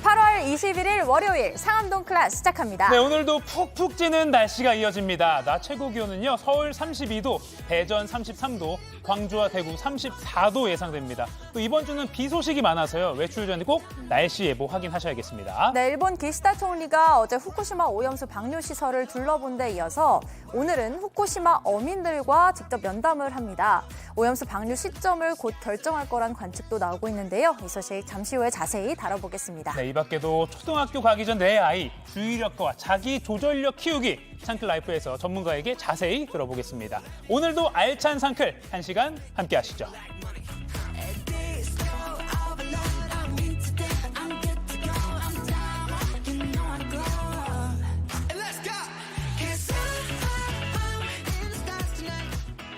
8월 21일 월요일 상암동 클래스 시작합니다. 네, 오늘도 푹푹 찌는 날씨가 이어집니다. 낮 최고 기온은요, 서울 32도, 대전 33도, 광주와 대구 34도 예상됩니다. 또 이번 주는 비 소식이 많아서요, 외출 전에 꼭 날씨 예보 확인하셔야겠습니다. 네, 일본 기시다 총리가 어제 후쿠시마 오염수 방류 시설을 둘러본 데 이어서 오늘은 후쿠시마 어민들과 직접 면담을 합니다. 오염수 방류 시점을 곧 결정할 거란 관측도 나오고 있는데요. 이 소식 잠시 후에 자세히 다뤄보겠습니다. 네, 이 밖에도 초등학교 가기 전 내 아이, 주의력과 자기 조절력 키우기, 상클 라이프에서 전문가에게 자세히 들어보겠습니다. 오늘도 알찬 상클 1시간 함께 하시죠.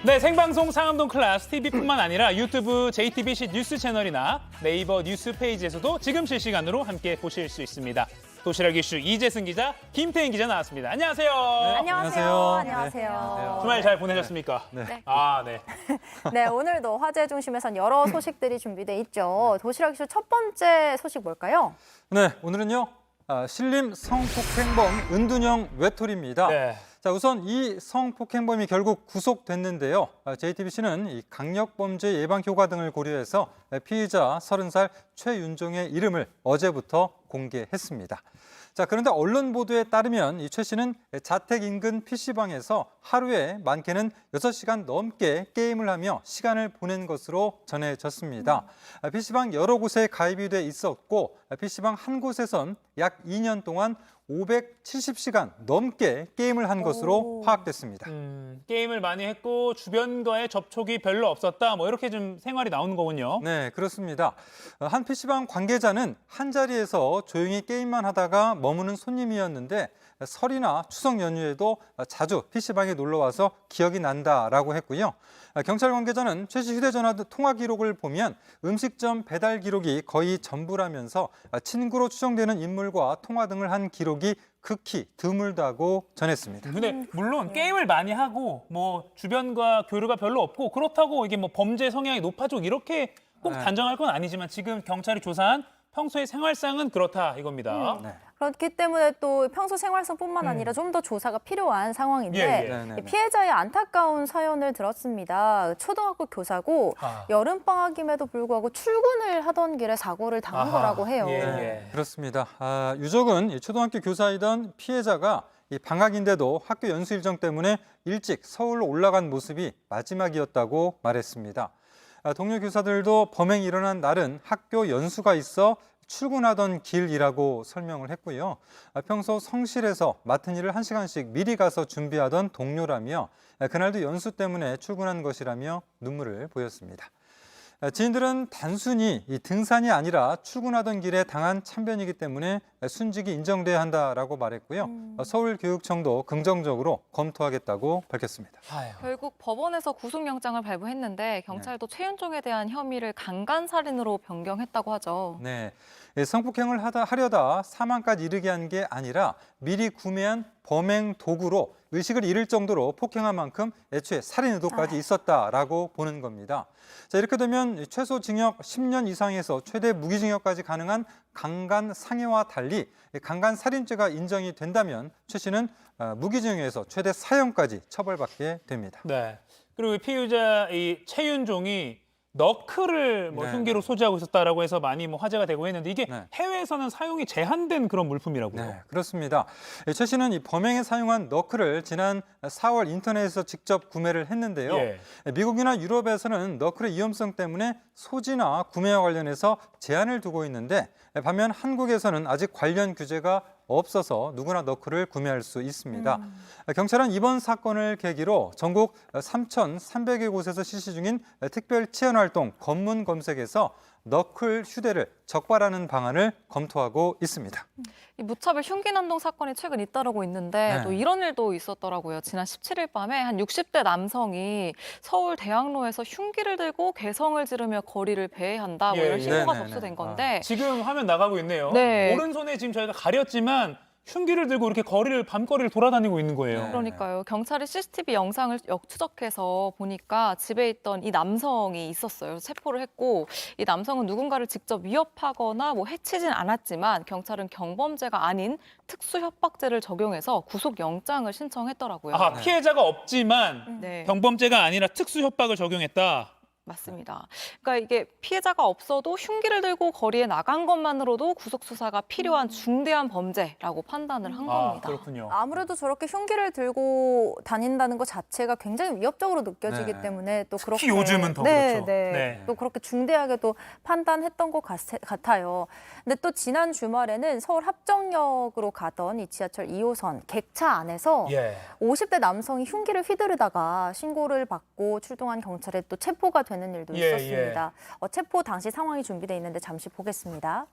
네, 생방송 상암동 클래스 TV뿐만 아니라 유튜브 JTBC 뉴스 채널이나 네이버 뉴스 페이지에서도 지금 실시간으로 함께 보실 수 있습니다. 도시락 이슈 이재승 기자, 김태인 기자 나왔습니다. 안녕하세요. 네, 안녕하세요. 안녕하세요. 주말 잘 보내셨습니까? 네. 네. 네, 오늘도 화제 중심에선 여러 소식들이 준비돼 있죠. 도시락 이슈 첫 번째 소식 뭘까요? 네, 오늘은요. 신림 성폭행범 은둔형 외톨이입니다. 네. 자, 우선 이 성폭행범이 결국 구속됐는데요. JTBC는 이 강력범죄 예방 효과 등을 고려해서 피의자 30살 최윤종의 이름을 어제부터 공개했습니다. 자, 그런데 언론 보도에 따르면 이 최 씨는 자택 인근 PC방에서 하루에 많게는 6시간 넘게 게임을 하며 시간을 보낸 것으로 전해졌습니다. PC방 여러 곳에 가입이 돼 있었고 PC방 한 곳에선 약 2년 동안 570시간 넘게 게임을 한 것으로 파악됐습니다. 게임을 많이 했고 주변과의 접촉이 별로 없었다. 뭐 이렇게 좀 생활이 나오는 거군요. 네, 그렇습니다. 한 PC방 관계자는 한 자리에서 조용히 게임만 하다가 머무는 손님이었는데 설이나 추석 연휴에도 자주 PC방에 놀러 와서 기억이 난다라고 했고요. 경찰 관계자는 최 씨 휴대전화 통화 기록을 보면 음식점 배달 기록이 거의 전부라면서 친구로 추정되는 인물과 통화 등을 한 기록이 극히 드물다고 전했습니다. 근데 물론 게임을 많이 하고 뭐 주변과 교류가 별로 없고 그렇다고 이게 뭐 범죄 성향이 높아지고 이렇게 꼭 단정할 건 아니지만 지금 경찰이 조사한 평소의 생활상은 그렇다 이겁니다. 네. 그렇기 때문에 또 평소 생활성뿐만 아니라 좀 더 조사가 필요한 상황인데 예. 이 피해자의 안타까운 사연을 들었습니다. 초등학교 교사고 여름방학임에도 불구하고 출근을 하던 길에 사고를 당한 거라고 해요. 예. 그렇습니다. 유족은 이 초등학교 교사이던 피해자가 이 방학인데도 학교 연수 일정 때문에 일찍 서울로 올라간 모습이 마지막이었다고 말했습니다. 동료 교사들도 범행이 일어난 날은 학교 연수가 있어 출근하던 길이라고 설명을 했고요. 평소 성실해서 맡은 일을 1시간씩 미리 가서 준비하던 동료라며 그날도 연수 때문에 출근한 것이라며 눈물을 보였습니다. 지인들은 단순히 이 등산이 아니라 출근하던 길에 당한 참변이기 때문에 순직이 인정돼야 한다라고 말했고요. 서울교육청도 긍정적으로 검토하겠다고 밝혔습니다. 결국 법원에서 구속영장을 발부했는데 경찰도 최윤종에 대한 혐의를 강간살인으로 변경했다고 하죠. 네, 성폭행을 하려다 사망까지 이르게 한 게 아니라 미리 구매한 범행 도구로 의식을 잃을 정도로 폭행한 만큼 애초에 살인 의도까지 있었다라고 보는 겁니다. 자, 이렇게 되면 최소 징역 10년 이상에서 최대 무기징역까지 가능한 강간 상해와 달리 강간 살인죄가 인정이 된다면 최 씨는 무기징역에서 최대 사형까지 처벌받게 됩니다. 네. 그리고 피의자 이 최윤종이 너클을 뭐 흉기로 소지하고 있었다라고 해서 많이 뭐 화제가 되고 했는데 이게 해외에서는 사용이 제한된 그런 물품이라고요. 네, 그렇습니다. 최 씨는 이 범행에 사용한 너클을 지난 4월 인터넷에서 직접 구매를 했는데요. 미국이나 유럽에서는 너클의 위험성 때문에 소지나 구매와 관련해서 제한을 두고 있는데 반면 한국에서는 아직 관련 규제가 없어서 누구나 너클을 구매할 수 있습니다. 경찰은 이번 사건을 계기로 전국 3,300여 곳에서 실시 중인 특별 치안 활동 검문 검색에서 너클 휴대를 적발하는 방안을 검토하고 있습니다. 이 무차별 흉기 난동 사건이 최근 잇따르고 있는데 또 이런 일도 있었더라고요. 지난 17일 밤에 한 60대 남성이 서울 대학로에서 흉기를 들고 개성을 지르며 거리를 배회한다. 뭐 이런 신고가 접수된 건데 지금 화면 나가고 있네요. 네. 오른손에 지금 저희가 가렸지만 흉기를 들고 이렇게 밤거리를 돌아다니고 있는 거예요. 네. 그러니까요. 경찰이 CCTV 영상을 역추적해서 보니까 집에 있던 이 남성이 있었어요. 체포를 했고 이 남성은 누군가를 직접 위협하거나 뭐 해치진 않았지만 경찰은 경범죄가 아닌 특수협박죄를 적용해서 구속영장을 신청했더라고요. 아, 피해자가 없지만 네. 경범죄가 아니라 특수협박을 적용했다. 맞습니다. 그러니까 이게 피해자가 없어도 흉기를 들고 거리에 나간 것만으로도 구속 수사가 필요한 중대한 범죄라고 판단을 한 아, 겁니다. 그렇군요. 아무래도 저렇게 흉기를 들고 다닌다는 것 자체가 굉장히 위협적으로 느껴지기 네. 때문에 또 특히 그렇게 요즘은 더 네, 그렇죠. 네. 네. 또 그렇게 중대하게도 판단했던 것 같아요. 근데 또 지난 주말에는 서울 합정역으로 가던 이 지하철 2호선 객차 안에서 예. 50대 남성이 흉기를 휘두르다가 신고를 받고 출동한 경찰에 또 체포가 되는 일도 예, 있었습니다. 체포 당시 상황이 준비돼 있는데 잠시 보겠습니다.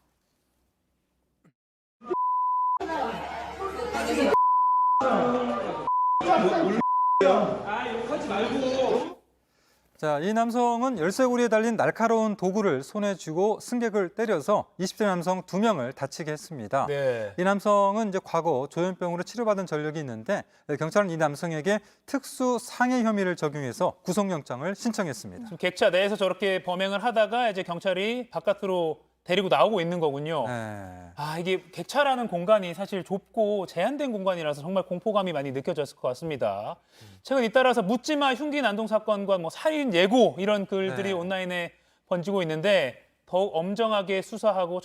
자, 이 남성은 열쇠고리에 달린 날카로운 도구를 손에 쥐고 승객을 때려서 20대 남성 2명을 다치게 했습니다. 네. 이 남성은 이제 과거 조현병으로 치료받은 전력이 있는데 경찰은 이 남성에게 특수 상해 혐의를 적용해서 구속영장을 신청했습니다. 지금 객차 내에서 저렇게 범행을 하다가 이제 경찰이 바깥으로 데리고 나오고 있는 거군요. 네. 아, 이게 객차라는 공간이 사실 좁고 제한된 공간이라서 정말 공포감이 많이 느껴졌을 것 같습니다. 최근 잇따라서 묻지마 흉기 난동 사건과 뭐 살인 예고 이런 글들이 네. 온라인에 번지고 있는데 더욱 엄정하게 수사하고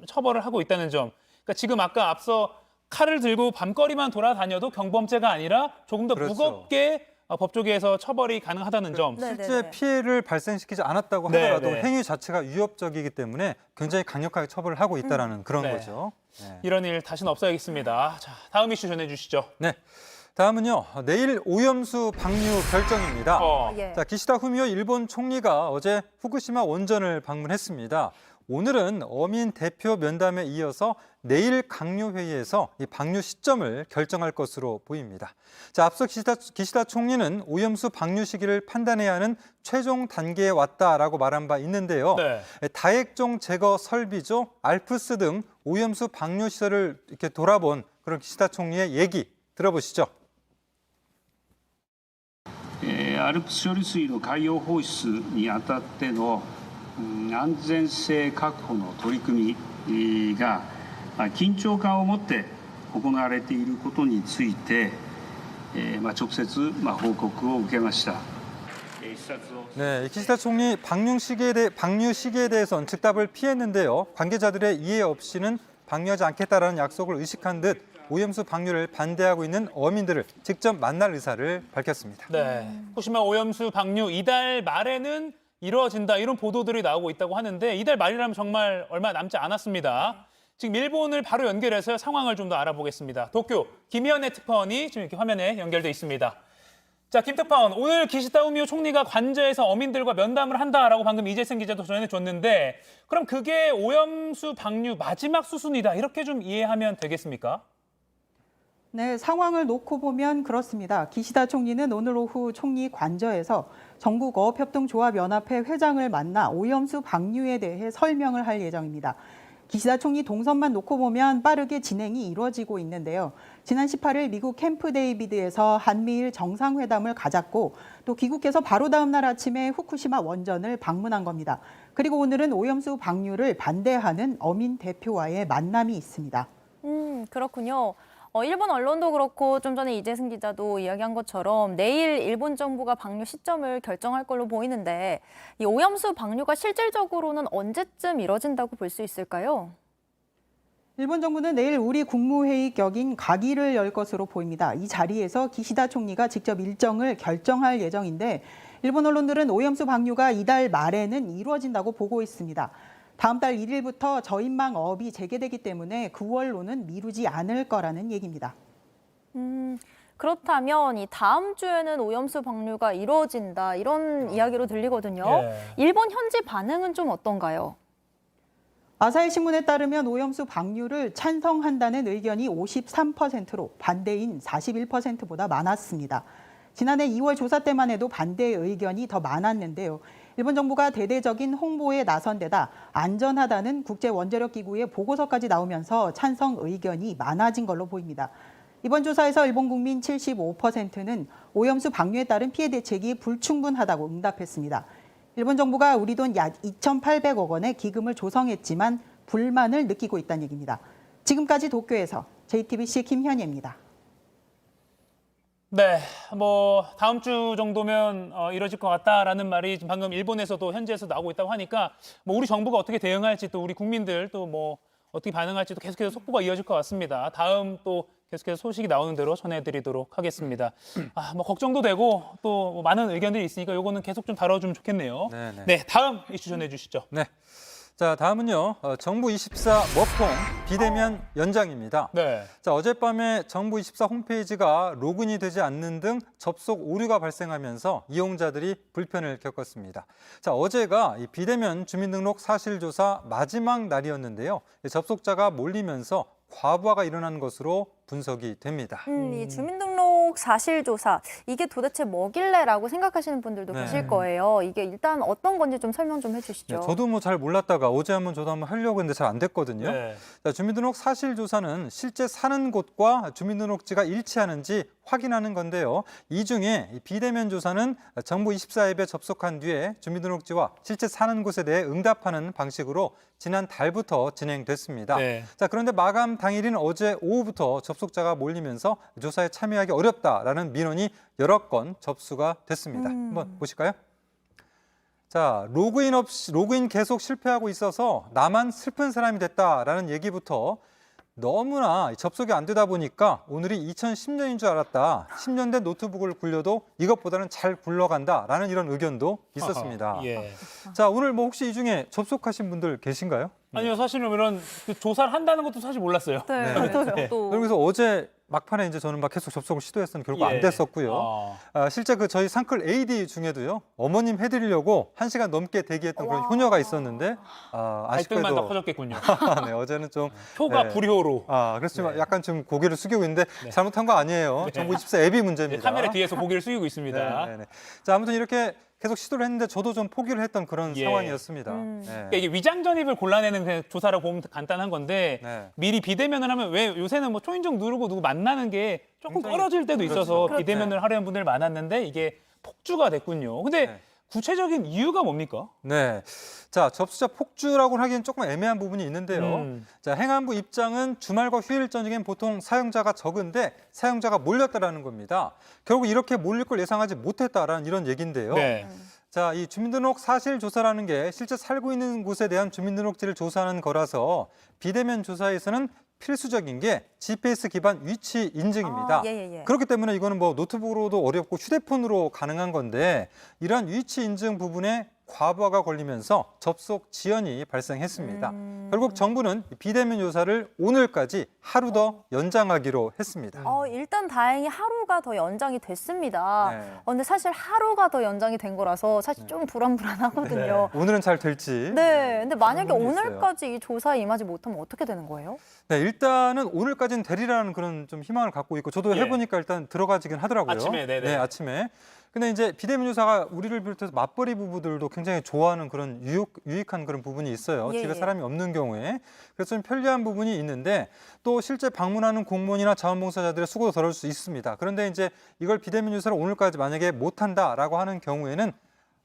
처벌을 하고 있다는 점. 그러니까 지금 아까 앞서 칼을 들고 밤거리만 돌아다녀도 경범죄가 아니라 조금 더 그렇죠. 무겁게 법조계에서 처벌이 가능하다는 점. 네. 실제 피해를 발생시키지 않았다고 네, 하더라도 네. 행위 자체가 위협적이기 때문에 굉장히 강력하게 처벌을 하고 있다는 그런 네. 거죠. 네. 이런 일 다시는 없어야겠습니다. 자, 다음 이슈 전해주시죠. 네. 다음은요. 내일 오염수 방류 결정입니다. 예. 자, 기시다 후미오 일본 총리가 어제 후쿠시마 원전을 방문했습니다. 오늘은 어민 대표 면담에 이어서 내일 강요회의에서 이 방류 시점을 결정할 것으로 보입니다. 자, 앞서 기시다 총리는 오염수 방류 시기를 판단해야 하는 최종 단계에 왔다라고 말한 바 있는데요. 네. 다액종 제거 설비죠, 알프스 등 오염수 방류 시설을 이렇게 돌아본 그런 기시다 총리의 얘기 들어보시죠. アルプス処理水の海洋放出にあたっての安全性確保の取り組みが緊張感を持って行われていることについて直接報告を受けました。 네, 기시다 총리 방류 시기에 대해서는 즉답을 피했는데요. 관계자들의 이해 없이는 방류하지 않겠다라는 약속을 의식한 듯 오염수 방류를 반대하고 있는 어민들을 직접 만날 의사를 밝혔습니다. 네, 후쿠시마 오염수 방류 이달 말에는 이루어진다 이런 보도들이 나오고 있다고 하는데 이달 말이라면 정말 얼마 남지 않았습니다. 지금 일본을 바로 연결해서 상황을 좀 더 알아보겠습니다. 도쿄 김희연의 특파원이 지금 이렇게 화면에 연결돼 있습니다. 자, 김 특파원, 오늘 기시다 후미오 총리가 관저에서 어민들과 면담을 한다라고 방금 이재승 기자도 전해줬는데 그럼 그게 오염수 방류 마지막 수순이다 이렇게 좀 이해하면 되겠습니까? 네, 상황을 놓고 보면 그렇습니다. 기시다 총리는 오늘 오후 총리 관저에서 전국어업협동조합연합회 회장을 만나 오염수 방류에 대해 설명을 할 예정입니다. 기시다 총리 동선만 놓고 보면 빠르게 진행이 이루어지고 있는데요. 지난 18일 미국 캠프 데이비드에서 한미일 정상회담을 가졌고 또 귀국해서 바로 다음 날 아침에 후쿠시마 원전을 방문한 겁니다. 그리고 오늘은 오염수 방류를 반대하는 어민 대표와의 만남이 있습니다. 그렇군요. 일본 언론도 그렇고 좀 전에 이재승 기자도 이야기한 것처럼 내일 일본 정부가 방류 시점을 결정할 걸로 보이는데 이 오염수 방류가 실질적으로는 언제쯤 이뤄진다고 볼 수 있을까요? 일본 정부는 내일 우리 국무회의 격인 가기를 열 것으로 보입니다. 이 자리에서 기시다 총리가 직접 일정을 결정할 예정인데 일본 언론들은 오염수 방류가 이달 말에는 이루어진다고 보고 있습니다. 다음 달 1일부터 저인망 어업이 재개되기 때문에 9월로는 미루지 않을 거라는 얘기입니다. 그렇다면 이 다음 주에는 오염수 방류가 이루어진다 이런 이야기로 들리거든요. 예. 일본 현지 반응은 좀 어떤가요? 아사히 신문에 따르면 오염수 방류를 찬성한다는 의견이 53%로 반대인 41%보다 많았습니다. 지난해 2월 조사 때만 해도 반대의 의견이 더 많았는데요. 일본 정부가 대대적인 홍보에 나선 데다 안전하다는 국제원자력기구의 보고서까지 나오면서 찬성 의견이 많아진 걸로 보입니다. 이번 조사에서 일본 국민 75%는 오염수 방류에 따른 피해 대책이 불충분하다고 응답했습니다. 일본 정부가 우리 돈 약 2,800억 원의 기금을 조성했지만 불만을 느끼고 있다는 얘기입니다. 지금까지 도쿄에서 JTBC 김현희입니다. 네, 뭐 다음 주 정도면 이뤄질 것 같다라는 말이 지금 방금 일본에서도 현지에서 나오고 있다고 하니까 뭐 우리 정부가 어떻게 대응할지 또 우리 국민들 또 뭐 어떻게 반응할지도 계속해서 속보가 이어질 것 같습니다. 다음 또 계속해서 소식이 나오는 대로 전해드리도록 하겠습니다. 뭐 걱정도 되고 또뭐 많은 의견들이 있으니까 요거는 계속 좀 다뤄주면 좋겠네요. 네네. 네, 다음 이슈 전해주시죠. 네. 자, 다음은요. 정부 24 먹통 비대면 연장입니다. 네. 자, 어젯밤에 정부 24 홈페이지가 로그인이 되지 않는 등 접속 오류가 발생하면서 이용자들이 불편을 겪었습니다. 자, 어제가 이 비대면 주민등록 사실조사 마지막 날이었는데요. 접속자가 몰리면서 과부하가 일어난 것으로 분석이 됩니다. 이 주민등록 사실조사, 이게 도대체 뭐길래라고 생각하시는 분들도 네. 계실 거예요. 이게 일단 어떤 건지 좀 설명 좀 해주시죠. 네, 저도 뭐 잘 몰랐다가 어제 저도 한번 하려고 했는데 잘 안 됐거든요. 네. 자, 주민등록 사실조사는 실제 사는 곳과 주민등록지가 일치하는지 확인하는 건데요. 이 중에 이 비대면 조사는 정부 24 앱에 접속한 뒤에 주민등록지와 실제 사는 곳에 대해 응답하는 방식으로 지난 달부터 진행됐습니다. 네. 자, 그런데 마감 당일인 어제 오후부터 접속자가 몰리면서 조사에 참여하기 어렵다라는 민원이 여러 건 접수가 됐습니다. 한번 보실까요? 자, 로그인 계속 실패하고 있어서 나만 슬픈 사람이 됐다라는 얘기부터 너무나 접속이 안 되다 보니까 오늘이 2010년인 줄 알았다. 10년 된 노트북을 굴려도 이것보다는 잘 굴러간다라는 이런 의견도 있었습니다. 예. 자, 오늘 뭐 혹시 이 중에 접속하신 분들 계신가요? 아니요, 사실은 이런 조사를 한다는 것도 사실 몰랐어요. 네, 네. 저도요. 또 그래서 어제 막판에 저는 막 계속 접속을 시도했었는데 결국 예. 안 됐었고요. 실제 저희 상클 AD 중에도요. 어머님 해드리려고 1시간 넘게 대기했던 그런 효녀가 있었는데 갈등만 더 아쉽게도 커졌겠군요. 네, 어제는 좀 표가 네. 불효로. 그렇지만 네. 약간 좀 고개를 숙이고 있는데 잘못한 거 아니에요. 정부 24 앱이 문제입니다. 카메라 뒤에서 고개를 숙이고 있습니다. 네, 네, 네. 자, 아무튼 이렇게 계속 시도를 했는데 저도 좀 포기를 했던 그런 예. 상황이었습니다. 그러니까 이게 위장 전입을 골라내는 그냥 조사라고 보면 간단한 건데 네. 미리 비대면을 하면 왜 요새는 뭐 초인종 누르고 누구 만나는 게 조금 굉장히 떨어질 때도 있어서 그렇죠. 비대면을 하려는 분들 많았는데 이게 폭주가 됐군요. 근데 네. 구체적인 이유가 뭡니까? 네. 자, 접수자 폭주라고 하기엔 조금 애매한 부분이 있는데요. 자, 행안부 입장은 주말과 휴일 전역엔 보통 사용자가 적은데 사용자가 몰렸다라는 겁니다. 결국 이렇게 몰릴 걸 예상하지 못했다라는 이런 얘기인데요. 네. 자, 이 주민등록 사실 조사라는 게 실제 살고 있는 곳에 대한 주민등록지를 조사하는 거라서 비대면 조사에서는 필수적인 게 GPS 기반 위치 인증입니다. 예. 그렇기 때문에 이거는 뭐 노트북으로도 어렵고 휴대폰으로 가능한 건데 이러한 위치 인증 부분에 과부하가 걸리면서 접속 지연이 발생했습니다. 결국 정부는 비대면 조사를 오늘까지 하루 더 연장하기로 했습니다. 일단 다행히 하루가 더 연장이 됐습니다. 네. 근데 사실 하루가 더 연장이 된 거라서 사실 좀 불안하거든요. 오늘은 잘 될지. 네, 근데 만약에 그런 게 있어요. 오늘까지 이 조사에 임하지 못하면 어떻게 되는 거예요? 네, 일단은 오늘까지는 되리라는 그런 좀 희망을 갖고 있고 저도 예. 해보니까 일단 들어가지긴 하더라고요. 아침에, 네네. 네, 아침에. 근데 이제 비대면 조사가 우리를 비롯해서 맞벌이 부부들도 굉장히 좋아하는 그런 유익한 그런 부분이 있어요. 예, 집에 예. 사람이 없는 경우에. 그래서 좀 편리한 부분이 있는데 또 실제 방문하는 공무원이나 자원봉사자들의 수고도 덜을 수 있습니다. 그런데 이제 이걸 비대면 조사를 오늘까지 만약에 못한다라고 하는 경우에는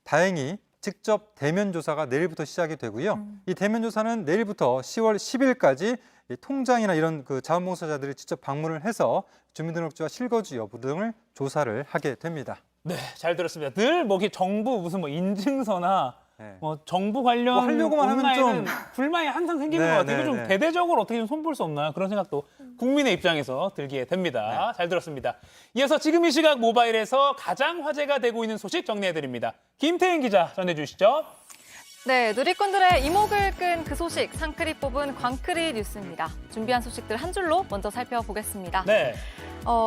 다행히 직접 대면 조사가 내일부터 시작이 되고요. 이 대면 조사는 내일부터 10월 10일까지 이 통장이나 이런 그 자원봉사자들이 직접 방문을 해서 주민등록지와 실거주 여부 등을 조사를 하게 됩니다. 네, 잘 들었습니다. 늘 뭐 정부 무슨 뭐 인증서나 네. 뭐 정부 관련 뭐 하려고만 하면 온라인은 좀- 불만이 항상 생기는 네, 것 같아요. 네, 이거 좀 네. 대대적으로 어떻게 좀 손볼 수 없나 그런 생각도 국민의 입장에서 들게 됩니다. 잘 들었습니다. 이어서 지금 이 시각 모바일에서 가장 화제가 되고 있는 소식 정리해드립니다. 김태인 기자 전해주시죠. 네, 누리꾼들의 이목을 끈 그 소식, 상크리 뽑은 광크리 뉴스입니다. 준비한 소식들 한 줄로 먼저 살펴보겠습니다. 네.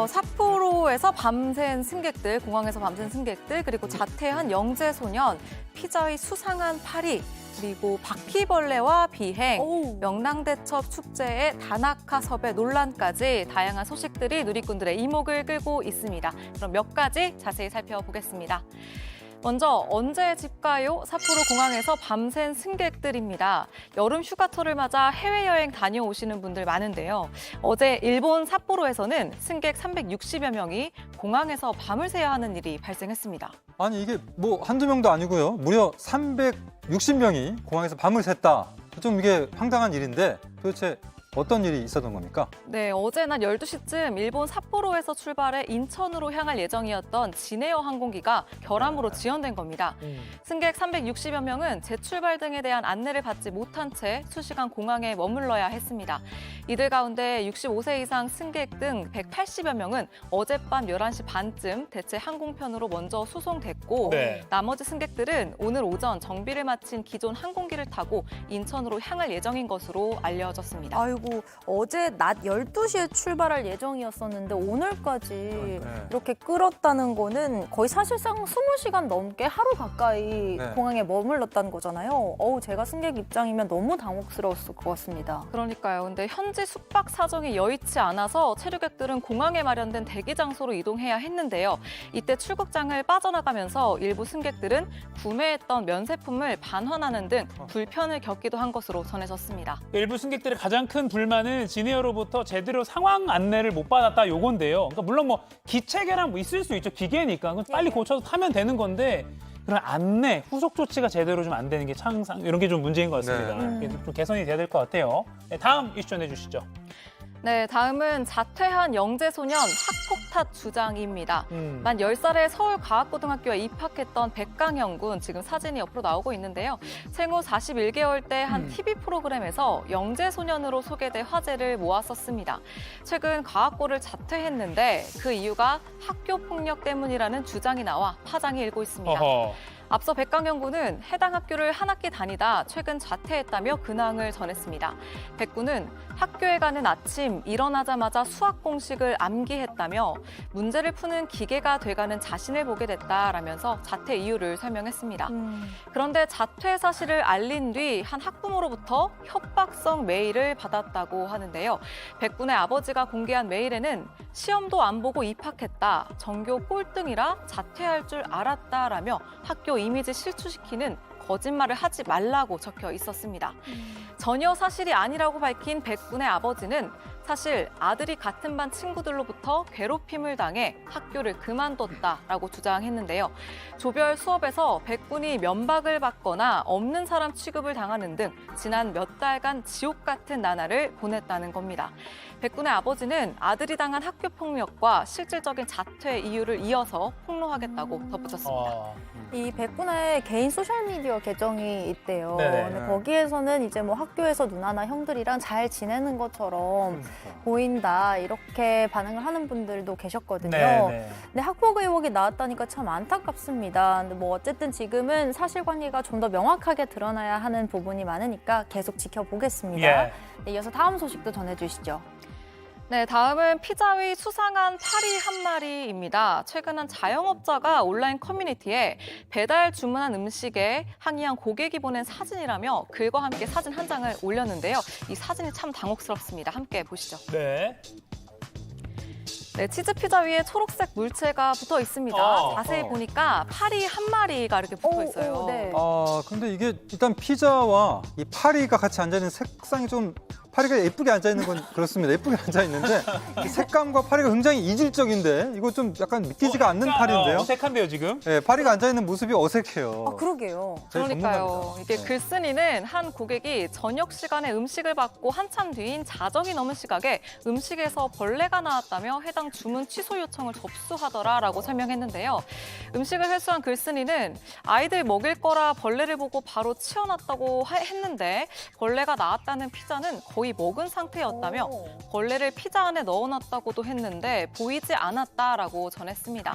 삿포로에서 밤샌 승객들, 공항에서 밤샌 승객들, 그리고 자퇴한 영재 소년, 피자의 수상한 파리, 그리고 바퀴벌레와 비행, 명랑대첩 축제의 다나카 섭외 논란까지 다양한 소식들이 누리꾼들의 이목을 끌고 있습니다. 그럼 몇 가지 자세히 살펴보겠습니다. 먼저 언제 집 가요? 삿포로 공항에서 밤샌 승객들입니다. 여름 휴가철을 맞아 해외여행 다녀오시는 분들 많은데요. 어제 일본 삿포로에서는 승객 360여 명이 공항에서 밤을 새야 하는 일이 발생했습니다. 아니 이게 뭐 한두 명도 아니고요. 무려 360명이 공항에서 밤을 샜다. 좀 이게 황당한 일인데 도대체 어떤 일이 있었던 겁니까? 네, 어제 낮 12시쯤 일본 삿포로에서 출발해 인천으로 향할 예정이었던 진에어 항공기가 결함으로 지연된 겁니다. 승객 360여 명은 재출발 등에 대한 안내를 받지 못한 채 수시간 공항에 머물러야 했습니다. 이들 가운데 65세 이상 승객 등 180여 명은 어젯밤 11시 반쯤 대체 항공편으로 먼저 수송됐고 네. 나머지 승객들은 오늘 오전 정비를 마친 기존 항공기를 타고 인천으로 향할 예정인 것으로 알려졌습니다. 아이고, 어제 낮 12시에 출발할 예정이었었는데 오늘까지 네. 이렇게 끌었다는 거는 거의 사실상 20시간 넘게 하루 가까이 네. 공항에 머물렀다는 거잖아요. 제가 승객 입장이면 너무 당혹스러웠을 것 같습니다. 그러니까요. 근데 현지 숙박 사정이 여의치 않아서 체류객들은 공항에 마련된 대기 장소로 이동해야 했는데요. 이때 출국장을 빠져나가면서 일부 승객들은 구매했던 면세품을 반환하는 등 불편을 겪기도 한 것으로 전해졌습니다. 일부 승객들의 가장 큰 불만은 진에어로부터 제대로 상황 안내를 못 받았다 요건데요. 그러니까 물론 뭐 기체계랑 뭐 있을 수 있죠. 기계니까 그건 빨리 고쳐서 타면 되는 건데 그런 안내, 후속 조치가 제대로 좀 안 되는 게 항상 이런 게 좀 문제인 것 같습니다. 네. 이게 좀 개선이 돼야 될 것 같아요. 네, 다음 이슈 전해주시죠. 네, 다음은 자퇴한 영재소년 학폭탄 주장입니다. 만 10살에 서울과학고등학교에 입학했던 백강영 군, 지금 사진이 옆으로 나오고 있는데요. 생후 41개월 때 한 TV 프로그램에서 영재소년으로 소개돼 화제를 모았었습니다. 최근 과학고를 자퇴했는데 그 이유가 학교폭력 때문이라는 주장이 나와 파장이 일고 있습니다. 어허. 앞서 백강영 군은 해당 학교를 한 학기 다니다 최근 자퇴했다며 근황을 전했습니다. 백 군은 학교에 가는 아침 일어나자마자 수학 공식을 암기했다며 문제를 푸는 기계가 돼가는 자신을 보게 됐다라면서 자퇴 이유를 설명했습니다. 그런데 자퇴 사실을 알린 뒤 한 학부모로부터 협박성 메일을 받았다고 하는데요. 백 군의 아버지가 공개한 메일에는 시험도 안 보고 입학했다, 전교 꼴등이라 자퇴할 줄 알았다라며 학교 이미지 실추시키는 거짓말을 하지 말라고 적혀 있었습니다. 전혀 사실이 아니라고 밝힌 백 군의 아버지는 사실 아들이 같은 반 친구들로부터 괴롭힘을 당해 학교를 그만뒀다라고 주장했는데요. 조별 수업에서 백 군이 면박을 받거나 없는 사람 취급을 당하는 등 지난 몇 달간 지옥 같은 나날을 보냈다는 겁니다. 백 군의 아버지는 아들이 당한 학교 폭력과 실질적인 자퇴 이유를 이어서 폭로하겠다고 덧붙였습니다. 이 백군의 개인 소셜미디어 계정이 있대요. 네네. 근데 거기에서는 이제 뭐 학교에서 누나나 형들이랑 잘 지내는 것처럼 보인다, 이렇게 반응을 하는 분들도 계셨거든요. 네. 근데 학폭 의혹이 나왔다니까 참 안타깝습니다. 근데 뭐 어쨌든 지금은 사실관계가 좀 더 명확하게 드러나야 하는 부분이 많으니까 계속 지켜보겠습니다. 예. 네, 이어서 다음 소식도 전해주시죠. 네, 다음은 피자 위 수상한 파리 한 마리입니다. 최근 한 자영업자가 온라인 커뮤니티에 배달 주문한 음식에 항의한 고객이 보낸 사진이라며 글과 함께 사진 한 장을 올렸는데요. 이 사진이 참 당혹스럽습니다. 함께 보시죠. 네. 네, 치즈 피자 위에 초록색 물체가 붙어 있습니다. 자세히 보니까 파리 한 마리가 이렇게 붙어 있어요. 네. 근데 이게 일단 피자와 이 파리가 같이 앉아있는 색상이 좀 파리가 예쁘게 앉아있는 건 그렇습니다. 예쁘게 앉아있는데 이 색감과 파리가 굉장히 이질적인데 이거 좀 약간 믿기지가 않는 파리인데요. 어색한데요, 지금? 네, 파리가 앉아있는 모습이 어색해요. 그러게요. 저희 그러니까요. 전문가입니다. 이게 네. 글쓴이는 한 고객이 저녁 시간에 음식을 받고 한참 뒤인 자정이 넘은 시각에 음식에서 벌레가 나왔다며 해당 주문 취소 요청을 접수하더라라고 설명했는데요. 음식을 회수한 글쓴이는 아이들 먹일 거라 벌레를 보고 바로 치워놨다고 했는데 벌레가 나왔다는 피자는 거의 먹은 상태였다며 벌레를 피자 안에 넣어놨다고도 했는데 보이지 않았다라고 전했습니다.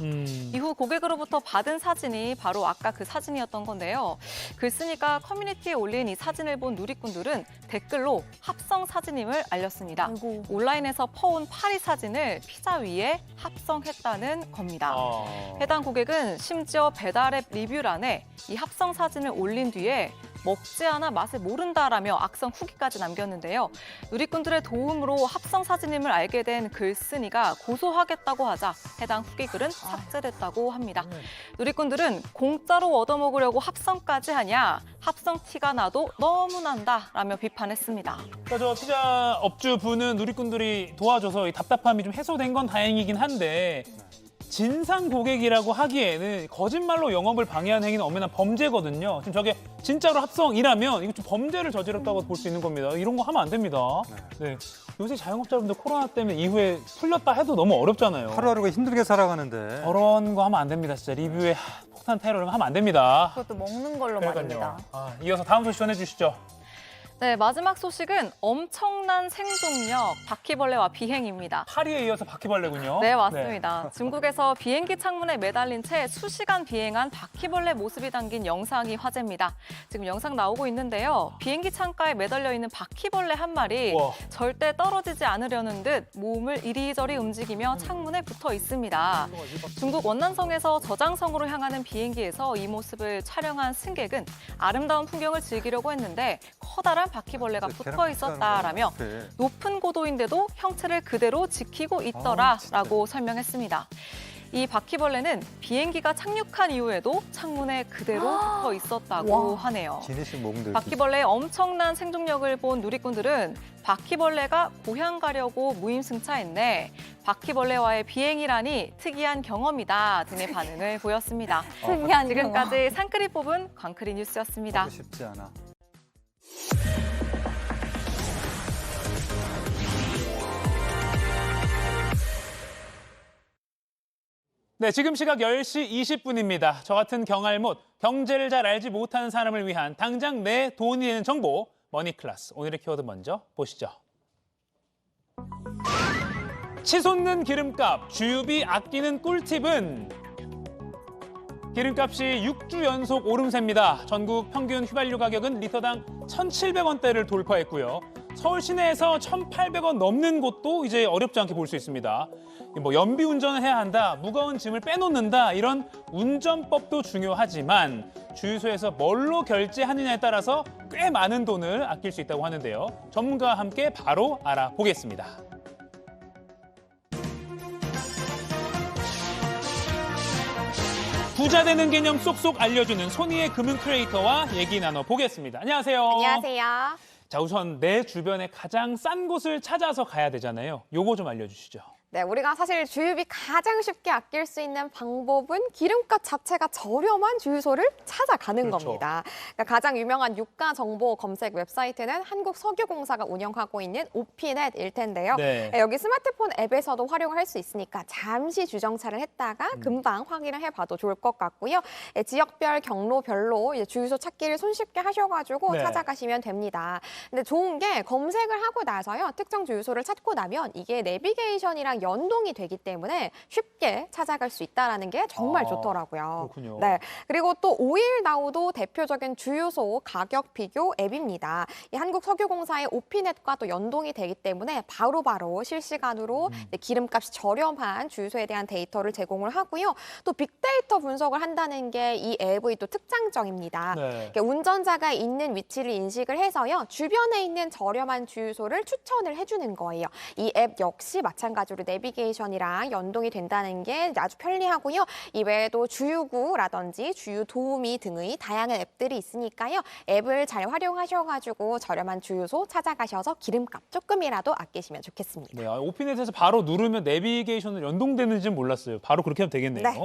이후 고객으로부터 받은 사진이 바로 아까 그 사진이었던 건데요. 글쓴이가 커뮤니티에 올린 이 사진을 본 누리꾼들은 댓글로 합성 사진임을 알렸습니다. 아이고. 온라인에서 퍼온 파리 사진을 피자 위에 합성했다는 겁니다. 해당 고객은 심지어 배달앱 리뷰란에 이 합성 사진을 올린 뒤에 먹지 않아 맛을 모른다라며 악성 후기까지 남겼는데요. 누리꾼들의 도움으로 합성 사진임을 알게 된 글쓴이가 고소하겠다고 하자 해당 후기 글은 삭제됐다고 합니다. 누리꾼들은 공짜로 얻어먹으려고 합성까지 하냐? 합성 티가 나도 너무 난다라며 비판했습니다. 그러니까 저 피자 업주분은 누리꾼들이 도와줘서 이 답답함이 좀 해소된 건 다행이긴 한데 진상 고객이라고 하기에는 거짓말로 영업을 방해하는 행위는 엄연한 범죄거든요. 지금 저게 진짜로 합성이라면 이거 좀 범죄를 저질렀다고 볼 수 있는 겁니다. 이런 거 하면 안 됩니다. 네. 요새 자영업자분들 코로나 때문에 이후에 풀렸다 해도 너무 어렵잖아요. 하루하루가 힘들게 살아가는데. 저런 거 하면 안 됩니다. 진짜 리뷰에 폭탄 테러 이런 거 하면 안 됩니다. 그것도 먹는 걸로 말입니다. 이어서 다음 소식 전해주시죠. 네, 마지막 소식은 엄청난 생존력, 바퀴벌레와 비행입니다. 파리에 이어서 바퀴벌레군요. 네, 맞습니다. 중국에서 비행기 창문에 매달린 채 수시간 비행한 바퀴벌레 모습이 담긴 영상이 화제입니다. 지금 영상 나오고 있는데요. 비행기 창가에 매달려 있는 바퀴벌레 한 마리 우와. 절대 떨어지지 않으려는 듯 몸을 이리저리 움직이며 창문에 붙어 있습니다. 중국 원난성에서 저장성으로 향하는 비행기에서 이 모습을 촬영한 승객은 아름다운 풍경을 즐기려고 했는데 커다란 바퀴벌레가 붙어 있었다라며 높은 고도인데도 형체를 그대로 지키고 있더라라고 설명했습니다. 이 바퀴벌레는 비행기가 착륙한 이후에도 창문에 그대로 붙어 있었다고 하네요. 지니시 몽들. 바퀴벌레의 엄청난 생존력을 본 누리꾼들은 바퀴벌레가 고향 가려고 무임승차했네. 바퀴벌레와의 비행이라니 특이한 경험이다 등의 반응을 보였습니다. 특이한 지금까지 산크리 뽑은 광크리 뉴스였습니다. 하고 싶지 않아. 네, 지금 시각 10시 20분입니다. 저 같은 경알못, 경제를 잘 알지 못하는 사람을 위한 당장 내 돈이 되는 정보, 머니클래스. 오늘의 키워드 먼저 보시죠. 치솟는 기름값, 주유비 아끼는 꿀팁은? 기름값이 6주 연속 오름세입니다. 전국 평균 휘발유 가격은 리터당 1,700원대를 돌파했고요. 서울 시내에서 1,800원 넘는 곳도 이제 어렵지 않게 볼 수 있습니다. 뭐 연비 운전을 해야 한다, 무거운 짐을 빼놓는다 이런 운전법도 중요하지만 주유소에서 뭘로 결제하느냐에 따라서 꽤 많은 돈을 아낄 수 있다고 하는데요. 전문가와 함께 바로 알아보겠습니다. 부자 되는 개념 쏙쏙 알려주는 손희의 금융 크리에이터와 얘기 나눠보겠습니다. 안녕하세요. 안녕하세요. 자, 우선 내 주변에 가장 싼 곳을 찾아서 가야 되잖아요. 요거 좀 알려주시죠. 네, 우리가 사실 주유비 가장 쉽게 아낄 수 있는 방법은 기름값 자체가 저렴한 주유소를 찾아가는 그렇죠. 겁니다. 그러니까 가장 유명한 유가 정보 검색 웹사이트는 한국석유공사가 운영하고 있는 오피넷일 텐데요. 네. 여기 스마트폰 앱에서도 활용을 할 수 있으니까 잠시 주정차를 했다가 금방 확인을 해봐도 좋을 것 같고요. 지역별, 경로별로 이제 주유소 찾기를 손쉽게 하셔가지고 네. 찾아가시면 됩니다. 근데 좋은 게 검색을 하고 나서요. 특정 주유소를 찾고 나면 이게 내비게이션이랑 연동이 되기 때문에 쉽게 찾아갈 수 있다는 게 정말 좋더라고요. 그렇군요. 네, 그리고 또 오일나우도 대표적인 주유소 가격 비교 앱입니다. 이 한국석유공사의 오피넷과 또 연동이 되기 때문에 바로바로 실시간으로 기름값이 저렴한 주유소에 대한 데이터를 제공을 하고요. 또 빅데이터 분석을 한다는 게 이 앱의 또 특장점입니다. 네. 운전자가 있는 위치를 인식을 해서요. 주변에 있는 저렴한 주유소를 추천을 해주는 거예요. 이 앱 역시 마찬가지로 내비게이션이랑 연동이 된다는 게 아주 편리하고요. 이외에도 주유구라든지 주유 도우미 등의 다양한 앱들이 있으니까요. 앱을 잘 활용하셔가지고 저렴한 주유소 찾아가셔서 기름값 조금이라도 아끼시면 좋겠습니다. 네, 오피넷에서 바로 누르면 내비게이션으로 연동되는지는 몰랐어요. 바로 그렇게 하면 되겠네요. 네.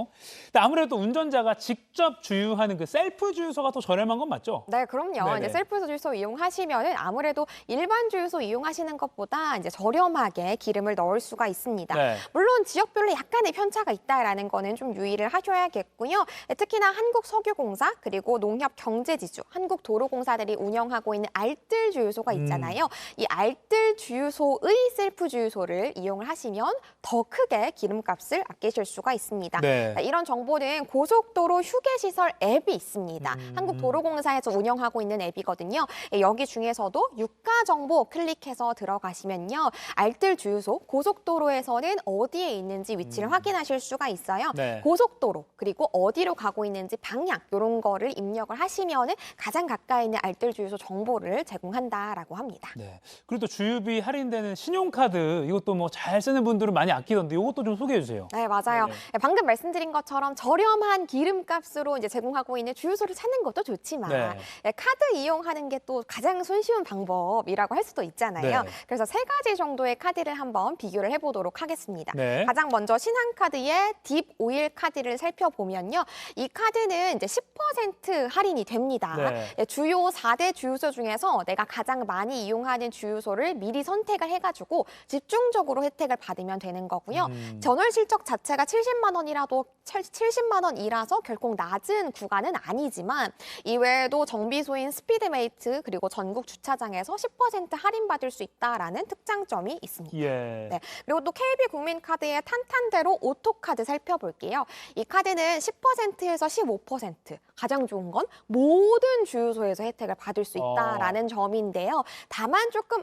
근데 아무래도 운전자가 직접 주유하는 그 셀프 주유소가 더 저렴한 건 맞죠? 네, 그럼요. 네네. 이제 셀프 주유소 이용하시면은 아무래도 일반 주유소 이용하시는 것보다 이제 저렴하게 기름을 넣을 수가 있습니다. 네. 물론 지역별로 약간의 편차가 있다라는 거는 좀 유의를 하셔야겠고요. 특히나 한국석유공사 그리고 농협경제지주, 한국도로공사들이 운영하고 있는 알뜰 주유소가 있잖아요. 이 알뜰 주유소의 셀프 주유소를 이용을 하시면 더 크게 기름값을 아끼실 수가 있습니다. 네. 이런 정보는 고속도로 휴게시설 앱이 있습니다. 한국도로공사에서 운영하고 있는 앱이거든요. 여기 중에서도 유가 정보 클릭해서 들어가시면요. 알뜰 주유소 고속도로에서 중에서는 어디에 있는지 위치를 확인하실 수가 있어요. 네. 고속도로 그리고 어디로 가고 있는지 방향 이런 거를 입력을 하시면은 가장 가까이 있는 알뜰 주유소 정보를 제공한다라고 합니다. 네. 그리고 또 주유비 할인되는 신용카드 이것도 뭐 잘 쓰는 분들은 많이 아끼던데 이것도 좀 소개해 주세요. 네, 맞아요. 네네. 방금 말씀드린 것처럼 저렴한 기름값으로 이제 제공하고 있는 주유소를 찾는 것도 좋지만 네. 카드 이용하는 게 또 가장 손쉬운 방법이라고 할 수도 있잖아요. 네. 그래서 세 가지 정도의 카드를 한번 비교를 해보도록 하겠습니다. 네. 가장 먼저 신한카드의 딥 오일 카드를 살펴보면요. 이 카드는 이제 10% 할인이 됩니다. 네. 주요 4대 주유소 중에서 내가 가장 많이 이용하는 주유소를 미리 선택을 해가지고 집중적으로 혜택을 받으면 되는 거고요. 전월 실적 자체가 70만 원이라도 70만 원이라서 결코 낮은 구간은 아니지만 이외에도 정비소인 스피드메이트 그리고 전국 주차장에서 10% 할인받을 수 있다라는 특장점이 있습니다. 예. 네. 그리고 또 KB 국민카드의 탄탄대로 오토카드 살펴볼게요. 이 카드는 10%에서 15%. 가장 좋은 건 모든 주유소에서 혜택을 받을 수 있다라는 점인데요. 다만 조금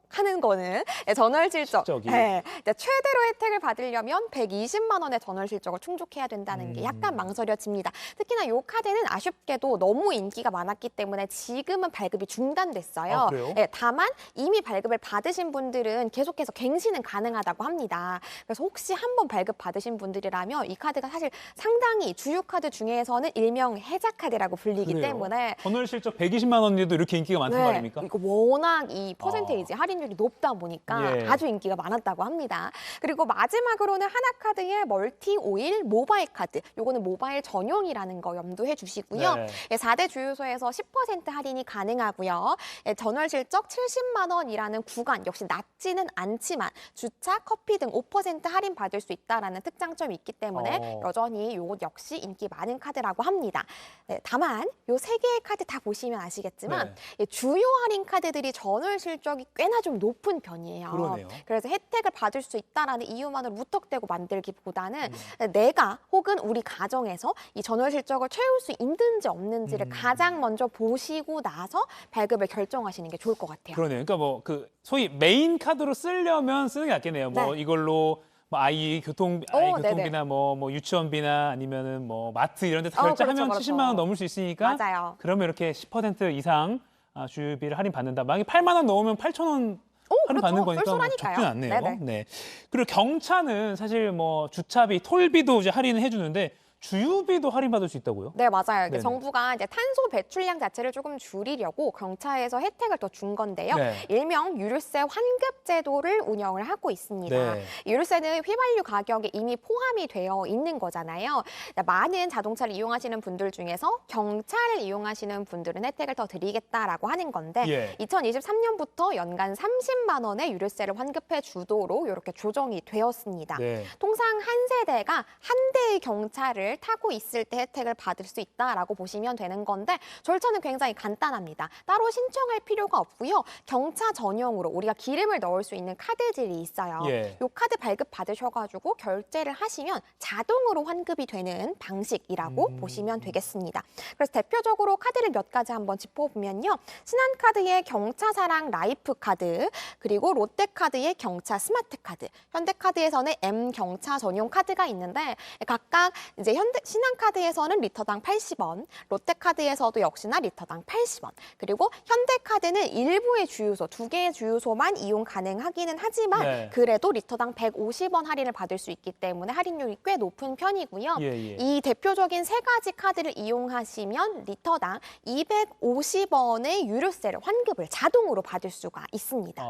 하는 거는 전월 실적. 실적이. 네. 최대로 혜택을 받으려면 120만 원의 전월 실적을 충족해야 된다는 게 약간 망설여집니다. 특히나 이 카드는 아쉽게도 너무 인기가 많았기 때문에 지금은 발급이 중단됐어요. 아, 그래요? 네, 다만 이미 발급을 받으신 분들은 계속해서 갱신은 가능하다고 합니다. 그래서 혹시 한번 발급 받으신 분들이라면 이 카드가 사실 상당히 주유 카드 중에서는 일명 혜자 카드라고 불리기 그래요? 때문에 전월 실적 120만 원인데도 이렇게 인기가 많단 말입니까? 이거 워낙 이 퍼센테이지 할인율이 높다 보니까 예. 아주 인기가 많았다고 합니다. 그리고 마지막으로는 하나카드의 멀티 오일 모바일 카드. 요거는 모바일 전용이라는 거 염두해 주시고요. 네. 4대 주유소에서 10% 할인이 가능하고요. 전월 실적 70만 원이라는 구간 역시 낮지는 않지만 주차, 커피 등 5% 할인 받을 수 있다라는 특장점이 있기 때문에 여전히 요것 역시 인기 많은 카드라고 합니다. 네, 다만 요 세 개의 카드 다 보시면 아시겠지만 주요 할인 카드들이 전월 실적이 꽤나 좀 높은 편이에요. 그러네요. 그래서 혜택을 받을 수 있다라는 이유만으로 무턱대고 만들기보다는 내가 혹은 우리 가정에서 이 전월 실적을 채울 수 있는지 없는지를 가장 먼저 보시고 나서 발급을 결정하시는 게 좋을 것 같아요. 그러네요. 그러니까 뭐 그 소위 메인 카드로 쓰려면 쓰는 게 낫겠네요. 뭐 네. 이걸로 뭐 아이 교통비나 뭐 유치원비나 아니면은 뭐 마트 이런 데서 결제하면 그렇죠. 70만 원 넘을 수 있으니까 맞아요. 그러면 이렇게 10% 이상 주유비를 할인 받는다. 만약에 8만 원 넣으면 8천 원 할인 그렇죠. 받는 거니까 뭐 쏠쏠하니까요. 적진 않네요. 네네. 네. 그리고 경차는 사실 뭐 주차비, 톨비도 이제 할인을 해주는데 주유비도 할인받을 수 있다고요? 네, 맞아요. 네네. 정부가 이제 탄소 배출량 자체를 조금 줄이려고 경차에서 혜택을 더 준 건데요. 네. 일명 유류세 환급 제도를 운영을 하고 있습니다. 네. 유류세는 휘발유 가격에 이미 포함이 되어 있는 거잖아요. 많은 자동차를 이용하시는 분들 중에서 경차를 이용하시는 분들은 혜택을 더 드리겠다라고 하는 건데 2023년부터 연간 30만 원의 유류세를 환급해 주도록 이렇게 조정이 되었습니다. 네. 통상 한 세대가 한 대의 경차를 타고 있을 때 혜택을 받을 수 있다라고 보시면 되는 건데 절차는 굉장히 간단합니다. 따로 신청할 필요가 없고요. 경차 전용으로 우리가 기름을 넣을 수 있는 카드들이 있어요. 이 카드 발급 받으셔가지고 결제를 하시면 자동으로 환급이 되는 방식이라고 보시면 되겠습니다. 그래서 대표적으로 카드를 몇 가지 한번 짚어보면요. 신한카드의 경차사랑 라이프 카드, 그리고 롯데카드의 경차 스마트 카드, 현대카드에서는 M 경차 전용 카드가 있는데 각각 이제 신한카드에서는 리터당 80원, 롯데카드에서도 역시나 리터당 80원, 그리고 현대카드는 일부의 주유소, 2개의 주유소만 이용 가능하기는 하지만 그래도 리터당 150원 할인을 받을 수 있기 때문에 할인율이 꽤 높은 편이고요. 이 대표적인 세 가지 카드를 이용하시면 리터당 250원의 유류세를 환급을 자동으로 받을 수가 있습니다.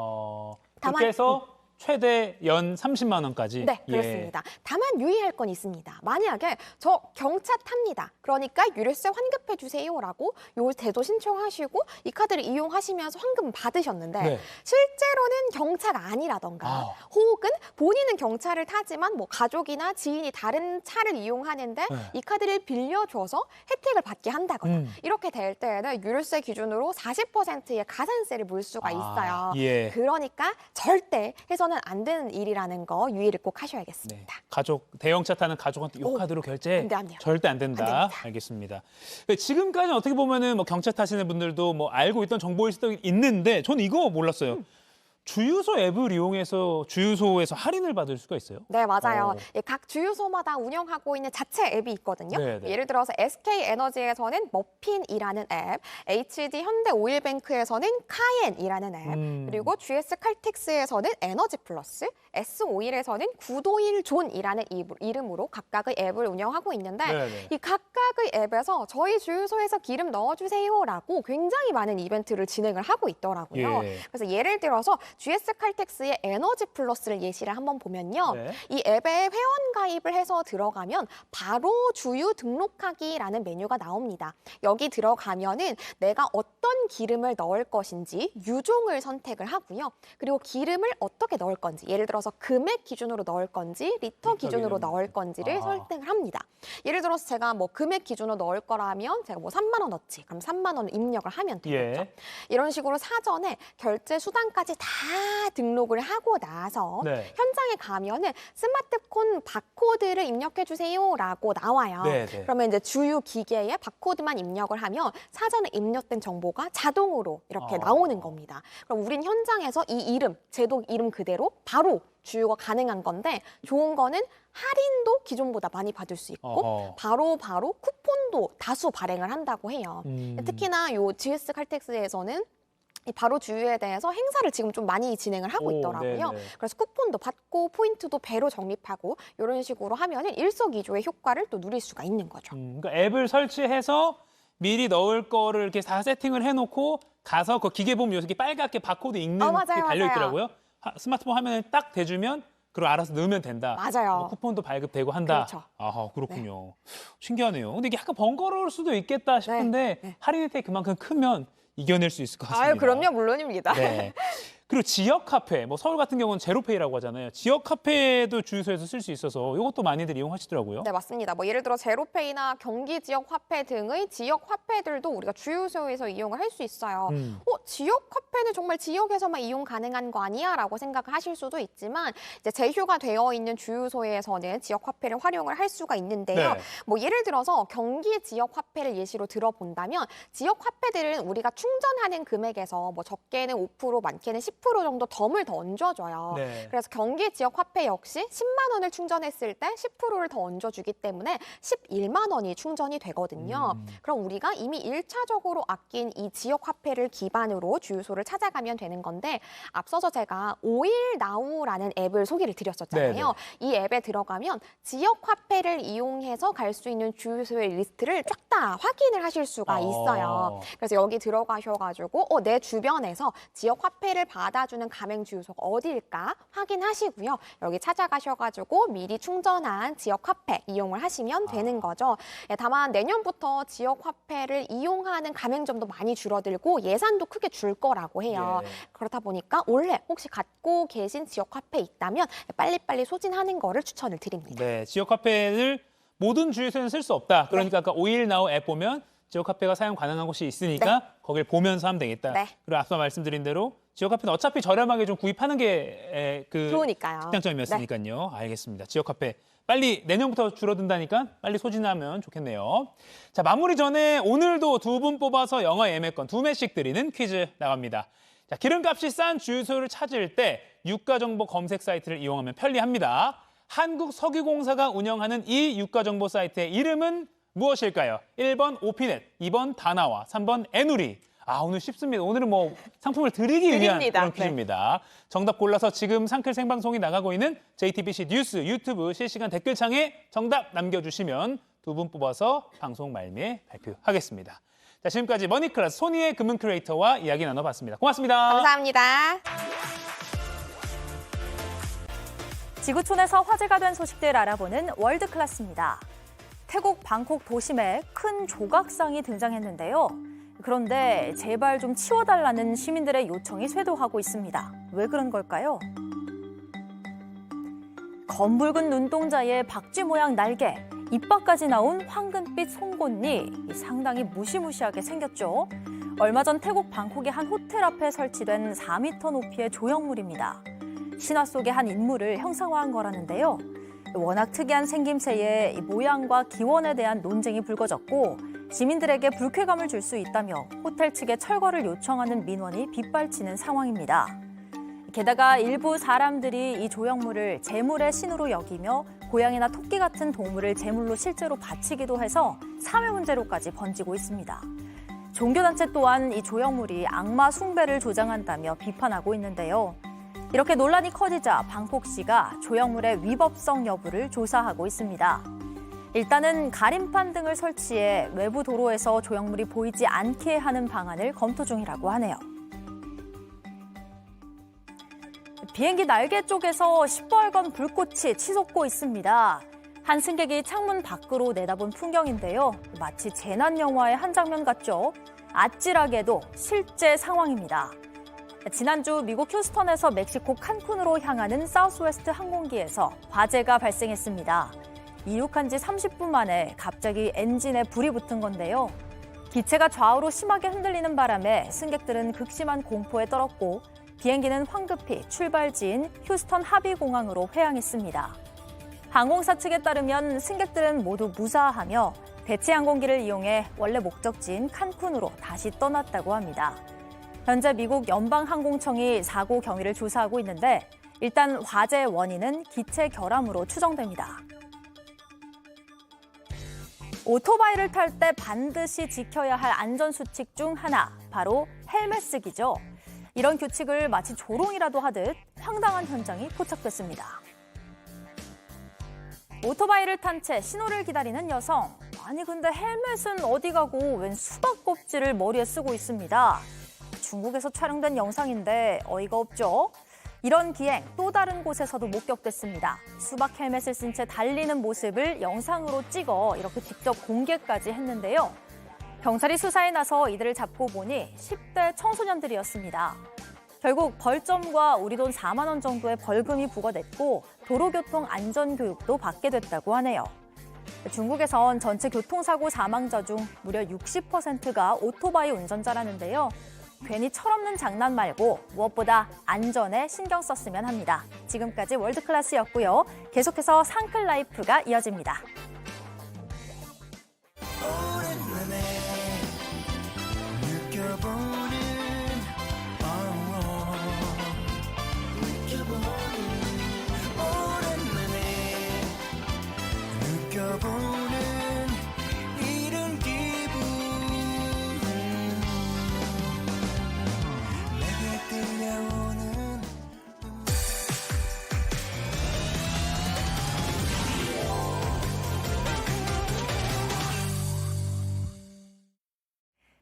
그렇게 해서 최대 연 30만 원까지. 네, 그렇습니다. 다만 유의할 건 있습니다. 만약에 저 경차 탑니다. 그러니까 유류세 환급해 주세요라고 요 제도 신청하시고 이 카드를 이용하시면서 환금 받으셨는데 실제로는 경차가 아니라던가 혹은 본인은 경차를 타지만 뭐 가족이나 지인이 다른 차를 이용하는데 이 카드를 빌려줘서 혜택을 받게 한다거나 이렇게 될 때에는 유류세 기준으로 40%의 가산세를 물 수가 있어요. 그러니까 절대 해서는 안 되는 일이라는 거 유의를 꼭 하셔야겠습니다. 가족, 대형차 타는 가족한테 이 카드로 결제 안 돼요. 절대 안 된다. 안 됩니다. 알겠습니다. 지금까지 어떻게 보면은 뭐 경차 타시는 분들도 뭐 알고 있던 정보일 수도 있는데 저는 이거 몰랐어요. 주유소 앱을 이용해서 주유소에서 할인을 받을 수가 있어요? 네, 맞아요. 각 주유소마다 운영하고 있는 자체 앱이 있거든요. 네네. 예를 들어서 SK에너지에서는 머핀이라는 앱, HD 현대오일뱅크에서는 카옌이라는 앱, 그리고 GS 칼텍스에서는 에너지 플러스, S오일에서는 구도일 존이라는 이름으로 각각의 앱을 운영하고 있는데 네네. 이 각각의 앱에서 저희 주유소에서 기름 넣어주세요라고 굉장히 많은 이벤트를 진행을 하고 있더라고요. 예. 그래서 예를 들어서 GS 칼텍스의 에너지 플러스를 예시를 한번 보면요. 네. 이 앱에 회원 가입을 해서 들어가면 바로 주유 등록하기라는 메뉴가 나옵니다. 여기 들어가면은 내가 어떤 기름을 넣을 것인지 유종을 선택을 하고요. 그리고 기름을 어떻게 넣을 건지, 예를 들어서 금액 기준으로 넣을 건지, 리터 기준으로 넣을 건지를 설정을 합니다. 예를 들어서 제가 뭐 금액 기준으로 넣을 거라면 제가 뭐 3만 원 넣지. 그럼 3만 원을 입력을 하면 되겠죠. 예. 이런 식으로 사전에 결제 수단까지 다 등록을 하고 나서 네. 현장에 가면은 스마트폰 바코드를 입력해 주세요라고 나와요. 네네. 그러면 이제 주유 기계에 바코드만 입력을 하면 사전에 입력된 정보가 자동으로 이렇게 나오는 겁니다. 그럼 우린 현장에서 이 이름, 제도 이름 그대로 바로 주유가 가능한 건데 좋은 거는 할인도 기존보다 많이 받을 수 있고 바로 쿠폰도 다수 발행을 한다고 해요. 특히나 요 GS 칼텍스에서는 이 바로 주유에 대해서 행사를 지금 좀 많이 진행을 하고 있더라고요. 네네. 그래서 쿠폰도 받고 포인트도 배로 적립하고 이런 식으로 하면은 일석이조의 효과를 또 누릴 수가 있는 거죠. 그러니까 앱을 설치해서 미리 넣을 거를 이렇게 다 세팅을 해놓고 가서 그 기계 보면 요새 빨갛게 바코드 읽는 맞아요, 게 달려 맞아요. 있더라고요. 스마트폰 화면에 딱 대주면 그걸 알아서 넣으면 된다. 맞아요. 쿠폰도 발급되고 한다. 그렇죠. 아하, 그렇군요. 신기하네요. 근데 이게 약간 번거로울 수도 있겠다 싶은데 네. 할인 혜택이 그만큼 크면 이겨낼 수 있을 것 같습니다. 아유, 그럼요, 물론입니다. 네. 그리고 지역 카페, 뭐 서울 같은 경우는 제로페이라고 하잖아요. 지역 카페도 주유소에서 쓸 수 있어서 이것도 많이들 이용하시더라고요. 네, 맞습니다. 뭐 예를 들어 제로페이나 경기 지역 화폐 등의 지역 화폐들도 우리가 주유소에서 이용을 할 수 있어요. 지역 화폐는 정말 지역에서만 이용 가능한 거 아니야? 라고 생각을 하실 수도 있지만 이제 제휴가 되어 있는 주유소에서는 지역 화폐를 활용을 할 수가 있는데요. 네. 뭐 예를 들어서 경기 지역 화폐를 예시로 들어본다면 지역 화폐들은 우리가 충전하는 금액에서 뭐 적게는 5%, 많게는 10% 정도 덤을 더 얹어줘요. 네. 그래서 경기 지역 화폐 역시 10만 원을 충전했을 때 10%를 더 얹어주기 때문에 11만 원이 충전이 되거든요. 그럼 우리가 이미 1차적으로 아낀 이 지역 화폐를 기반으로 주유소를 찾아가면 되는 건데 앞서서 제가 오일나우라는 앱을 소개를 드렸었잖아요. 네네. 이 앱에 들어가면 지역 화폐를 이용해서 갈 수 있는 주유소의 리스트를 쫙 다 확인을 하실 수가 있어요. 그래서 여기 들어가셔가지고 내 주변에서 지역 화폐를 받아주는 가맹 주유소가 어디일까 확인하시고요. 여기 찾아가셔가지고 미리 충전한 지역 화폐 이용을 하시면 되는 거죠. 다만 내년부터 지역 화폐를 이용하는 가맹점도 많이 줄어들고 예산도 크게 줄 거라고 해요. 예. 그렇다 보니까 올해 혹시 갖고 계신 지역 화폐 있다면 빨리빨리 소진하는 거를 추천을 드립니다. 네, 지역 카페를 모든 주유소에는 쓸 수 없다. 그러니까 아까 오일나우 앱 보면 지역 카페가 사용 가능한 곳이 있으니까 거길 보면서 하면 되겠다. 네. 그리고 앞서 말씀드린 대로 지역 카페는 어차피 저렴하게 좀 구입하는 게 그 좋으니까요. 장점이었으니까요. 알겠습니다. 지역 카페 빨리 내년부터 줄어든다니까 빨리 소진하면 좋겠네요. 자, 마무리 전에 오늘도 두 분 뽑아서 영화 예매권 2매씩 드리는 퀴즈 나갑니다. 자, 기름값이 싼 주유소를 찾을 때 유가 정보 검색 사이트를 이용하면 편리합니다. 한국석유공사가 운영하는 이 유가 정보 사이트의 이름은 무엇일까요? 1번 오피넷, 2번 다나와, 3번 에누리. 오늘 쉽습니다. 오늘은 뭐 상품을 드리기 위한 드립니다. 그런 퀴즈입니다. 정답 골라서 지금 상클 생방송이 나가고 있는 JTBC 뉴스 유튜브 실시간 댓글창에 정답 남겨주시면 두 분 뽑아서 방송 말미에 발표하겠습니다. 자, 지금까지 머니클래스 소니의 금융 큐레이터와 이야기 나눠봤습니다. 고맙습니다. 감사합니다. 지구촌에서 화제가 된 소식들 알아보는 월드클래스입니다. 태국 방콕 도심에 큰 조각상이 등장했는데요. 그런데 제발 좀 치워달라는 시민들의 요청이 쇄도하고 있습니다. 왜 그런 걸까요? 검붉은 눈동자에 박쥐 모양 날개, 이빨까지 나온 황금빛 송곳니, 상당히 무시무시하게 생겼죠. 얼마 전 태국 방콕의 한 호텔 앞에 설치된 4m 높이의 조형물입니다. 신화 속의 한 인물을 형상화한 거라는데요. 워낙 특이한 생김새에 모양과 기원에 대한 논쟁이 불거졌고 시민들에게 불쾌감을 줄 수 있다며 호텔 측에 철거를 요청하는 민원이 빗발치는 상황입니다. 게다가 일부 사람들이 이 조형물을 제물의 신으로 여기며 고양이나 토끼 같은 동물을 제물로 실제로 바치기도 해서 사회 문제로까지 번지고 있습니다. 종교단체 또한 이 조형물이 악마 숭배를 조장한다며 비판하고 있는데요. 이렇게 논란이 커지자 방콕시가 조형물의 위법성 여부를 조사하고 있습니다. 일단은 가림판 등을 설치해 외부 도로에서 조형물이 보이지 않게 하는 방안을 검토 중이라고 하네요. 비행기 날개 쪽에서 시뻘건 불꽃이 치솟고 있습니다. 한 승객이 창문 밖으로 내다본 풍경인데요. 마치 재난 영화의 한 장면 같죠? 아찔하게도 실제 상황입니다. 지난주 미국 휴스턴에서 멕시코 칸쿤으로 향하는 사우스웨스트 항공기에서 화재가 발생했습니다. 이륙한 지 30분 만에 갑자기 엔진에 불이 붙은 건데요. 기체가 좌우로 심하게 흔들리는 바람에 승객들은 극심한 공포에 떨었고 비행기는 황급히 출발지인 휴스턴 하비공항으로 회항했습니다. 항공사 측에 따르면 승객들은 모두 무사하며 대체 항공기를 이용해 원래 목적지인 칸쿤으로 다시 떠났다고 합니다. 현재 미국 연방항공청이 사고 경위를 조사하고 있는데 일단 화재의 원인은 기체 결함으로 추정됩니다. 오토바이를 탈 때 반드시 지켜야 할 안전수칙 중 하나, 바로 헬멧 쓰기죠. 이런 규칙을 마치 조롱이라도 하듯 황당한 현장이 포착됐습니다. 오토바이를 탄 채 신호를 기다리는 여성. 아니 근데 헬멧은 어디 가고 웬 수박 껍질을 머리에 쓰고 있습니다. 중국에서 촬영된 영상인데 어이가 없죠? 이런 기행 또 다른 곳에서도 목격됐습니다. 수박 헬멧을 쓴 채 달리는 모습을 영상으로 찍어 이렇게 직접 공개까지 했는데요. 경찰이 수사에 나서 이들을 잡고 보니 10대 청소년들이었습니다. 결국 벌점과 우리 돈 4만 원 정도의 벌금이 부과됐고 도로교통 안전교육도 받게 됐다고 하네요. 중국에선 전체 교통사고 사망자 중 무려 60%가 오토바이 운전자라는데요. 괜히 철없는 장난 말고 무엇보다 안전에 신경 썼으면 합니다. 지금까지 월드클래스였고요. 계속해서 상클라이프가 이어집니다.